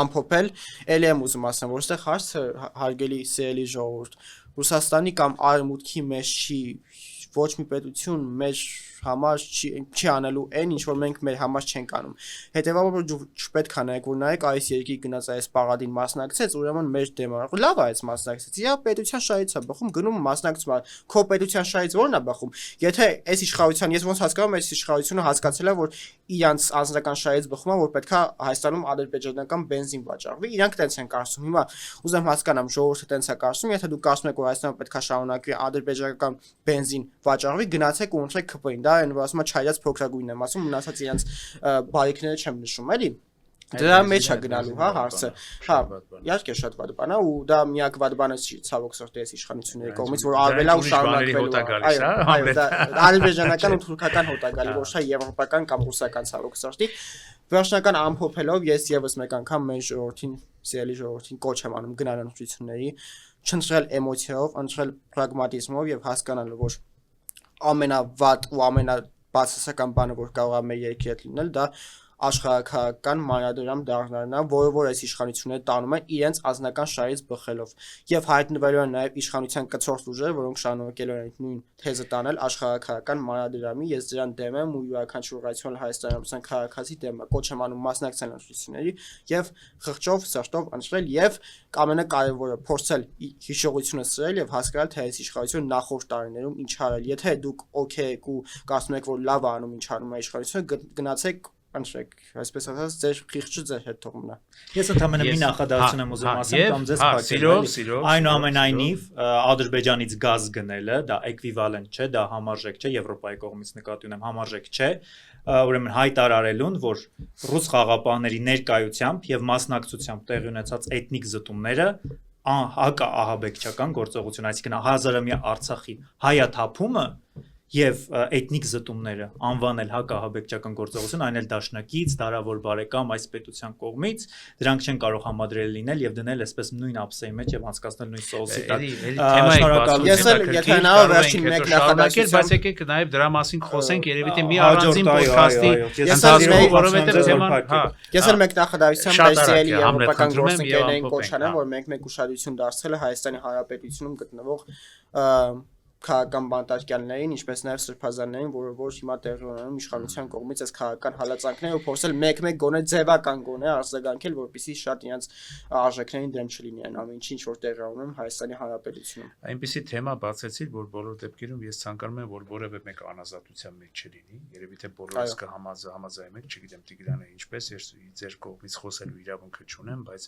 ամփոփել, էլի եմ ուզում ասեմ, որ այստեղ հարցը հարգելի սիրելի ժողովուրդ, Ռուսաստանի կամ Արևմուտքի մեջ չի ոչ մի պետություն մեր համար չի անելու այն ինչ որ մենք մեր համար չենք անում։ Հետևաբար չպետք է նայեք որ նայեք այս երկրի գնաց այս պարադին մասնակցեց, ուրեմն մեր դեմը լավ է այս մասնակցեց։ Իա պետության շահից է բխում, գնում մասնակցում է, քո պետության շահից ո՞րն է բխում։ Եթե այս իշխանության, ես ոնց հասկանում եմ, այս իշխանությունը հասկացել է որ իրանց անձնական շահից բխում է, որ պետքա Հայաստանում ադրբեջանական բենզին վաճառվի։ Իրանք տենց են կարծում։ Հիմա ուզեմ հասկանամ ժողովուրդը տենց է կարծում, եթե դուք կարծում եք որ Հայաստանը պետքա շարունակի ադրբեջանական բենզին վաճառվի, գնացեք ու ընտրեք ԿՊ-ին։ Դա այն որ ասում է չայած փոքրագույնն եմ ասում, մնացած իրենց բարիկները չեմ նշում, էլի։ Դրա մեջ է գնալու, հարցը։ Իհարկե շատ վատ բան է ու դա միակ վատ բանը չի ցավոք սրտի այս իշխանությունների կողմից, որ արվելա ու շարունակվելու։ Այո, դա ադրբեջանական ու թուրքական հոտ է գալի, ոչ թե եվրոպական կամ ռուսական ցավոք սրտի։ Վերջնական ամփոփելով ես եւս մեկ անգամ մեր ժողովրդին, սիրելի ժողովրդին կոչ եմ անում գնալ ընտրությունների, չընտրել էմոցիայով, ընտրել պրագմատիզմով եւ հասկանալու որ ամենավատ ու ամենաբացասական բանը որ կարող է մեր երկրի հետ լինել դա աշխարհակահաղական մանրադրամ դառնալն է, որը որ այս իշխանությունները տանում են իրենց անձնական շահից բխելով եւ հայտնվելու են նաեւ իշխանության կցորդ ուժեր, որոնք շարունակելու են նույն թեզը տանել աշխարհակահաղական մանրադրամի, ես դրան դեմ եմ ու յուրաքանչյուր ռացիոնալ հայաստանյան քաղաքացի դեմ է, կոչ եմ անում մասնակցել ընտրությունների եւ խղճով սրտով ընտրել եւ ամենակարևորը փորձել հիշողությունը սրել եւ հասկանալ թե այս իշխանությունը նախորդ տարիներում ինչ արել, եթե դուք օքեյ եք ու կարծում եք որ լավ է անում ինչ անում է իշխանությունը, գնացեք անշեք, այսպես ասած, ձեր խիղճը ձեր հետ թողումն է։ Ես ընդհանրապես մի նախադասություն եմ ուզում ասեմ կամ ձեզ փակել։ Այնուամենայնիվ Ադրբեջանից գազ գնելը դա էկվիվալենտ չէ, դա համարժեք չէ, Եվրոպայի կողմից նկատի ունեմ, համարժեք չէ, ուրեմն հայտարարելուն, որ ռուս խաղաղապահների ներկայությամբ եւ մասնակցությամբ տեղի ունեցած էթնիկ զտումները հակաահաբեկչական գործողություն, այսինքն հազարամյա Արցախի հայաթափումը եւ էթնիկ զտումները անվանել հակահաբեկչական գործողություն, այն էլ դաշնակից, դարավոր բարեկամ այս պետության կողմից, դրանք չեն կարող համադրել լինել եւ դնել այսպես նույն ափսեի մեջ եւ անցկացնել նույն սոուսի տակ։ Շնորհակալ։ Ես էլ եթե հնարավոր վերջին մեկ նախադասություն, բայց եկեք նաեւ դրա մասին խոսենք, երևի թե մի առանձին ոդքասթի ընթացքում, որովհետեւ թեման, ես էլ մեկ նախադասություն բացել եվրոպական գործընկերներին կոչ անեմ, որ մենք մեկ ուշադրություն դարձրել է Հայաստանի Հանրապետությունում գտնվող քաղաքական բանտարկյալներին, ինչպես նաև սրբազաններին, որ հիմա տեղի ունենում իշխանության կողմից այս քաղաքական հալածանքները ու փորձել մեկ-մեկ գոնե ձևական գոնե արձագանքել, որպեսզի շատ իրենց արժեքներին դեմ չլինի այն ամեն ինչ, որ տեղի ունենում Հայաստանի Հանրապետությունում։ Այնպիսի թեմա բացեցիր, որ բոլոր դեպքերում ես ցանկանում եմ, որ որևէ մեկ անազատության մեջ չլինի, երևի թե բոլորս կհամաձայնենք, չգիտեմ Տիգրանը ինչպես, ես ձեր կողմից խոսելու իրավունքը չունեմ, բայց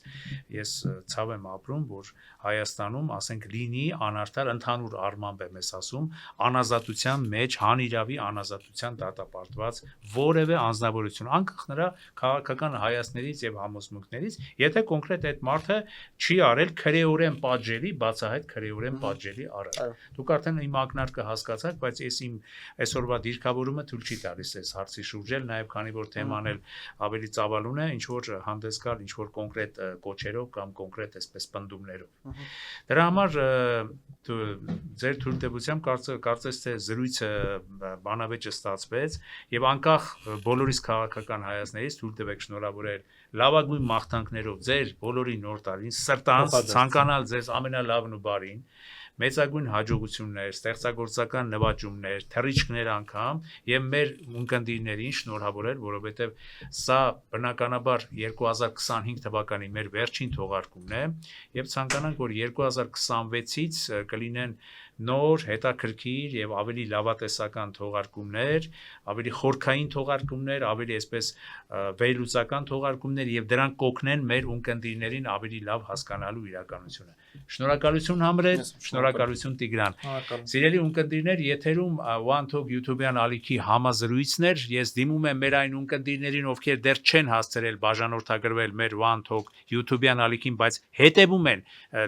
ես ցավ եմ ապրում, որ Հայաստանում, ասենք, լինի անարդար ընդհանուր առմամբ եմ ասում, անազատության մեջ հանիրավի անազատության դատապարտված որևէ անձնավորություն, անկախ նրա քաղաքական հայացքներից եւ համոզմունքներից, եթե կոնկրետ այդ մարդը չի արել քրեորեն պատժելի, բացահայտ քրեորեն պատժելի արարք։ Դուք արդեն իմ ակնարկը հասկացաք, բայց ես իմ այսօրվա դիրքավորումը թույլ չի տալիս այս հարցի շուրջել, նաեւ քանի որ թեման էլ ավելի ծավալուն է, ինչ որ հանդես գալ, ինչ որ կոնկրետ կոչերով կամ կոնկրետ այսպես պնդումներով։ Դրա համար ձեր թույլտվությամբ կարծես թե զրույցը բանավեճը ստացվեց եւ անկախ բոլորիս քաղաքական հայացքներից թույլ տվեք շնորհավորել լավագույն մաղթանքներով ձեր բոլորի նոր տարին սրտանց ցանկանալ ձեզ ամենալավն ու բարին մեծագույն հաջողություններ, ստեղծագործական նվաճումներ, թռիչքներ անգամ եւ մեր ունկնդիրներին շնորհավորել, որովհետեւ սա բնականաբար 2025 թվականի մեր վերջին թողարկումն է եւ ցանկանանք, որ 2026-ից կլինեն նոր, հետաքրքիր եւ ավելի լավատեսական թողարկումներ, ավելի խորքային թողարկումներ, ավելի այսպես վերլուծական թողարկումներ եւ դրանք կօգնեն մեր ունկնդիրներին ավելի լավ հասկանալու իրականությունը։ Շնորհակալություն Համրետ, շնորհակալություն Տիգրան։ Սիրելի ունկնդիրներ, եթերում One Talk YouTube-յան ալիքի համազրույցներ, ես դիմում եմ մեր այն ունկնդիրներին, ովքեր դեռ չեն հասցրել բաժանորդագրվել մեր One Talk YouTube-յան ալիքին, բայց հետևում են,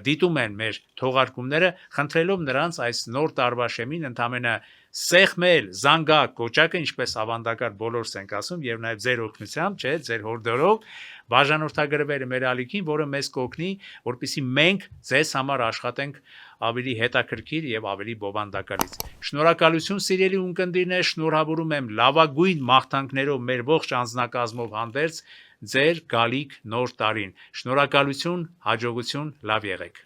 դիտում են մեր թողարկումները, խնդրելով նրանց այս նոր տարվա շեմին ընդամենը սեղմել, զանգակ, կոճակը, ինչպես ավանդակար բոլորս ենք ասում, եւ նաեւ ձեր օգնությամբ, չէ, ձեր հորդորով բաժանորդագրվել մեր ալիքին, որը մեզ կօգնի, որպեսզի մենք ձեզ համար աշխատենք ավելի հետաքրքիր եւ ավելի բովանդակալից։ Շնորհակալություն սիրելի ունկնդիրներ, շնորհավորում եմ լավագույն մաղթանքներով մեր ողջ անձնակազմով հանդերձ ձեր գալիք նոր տարին։ Շնորհակալություն, հաջողություն, լավ եղեք։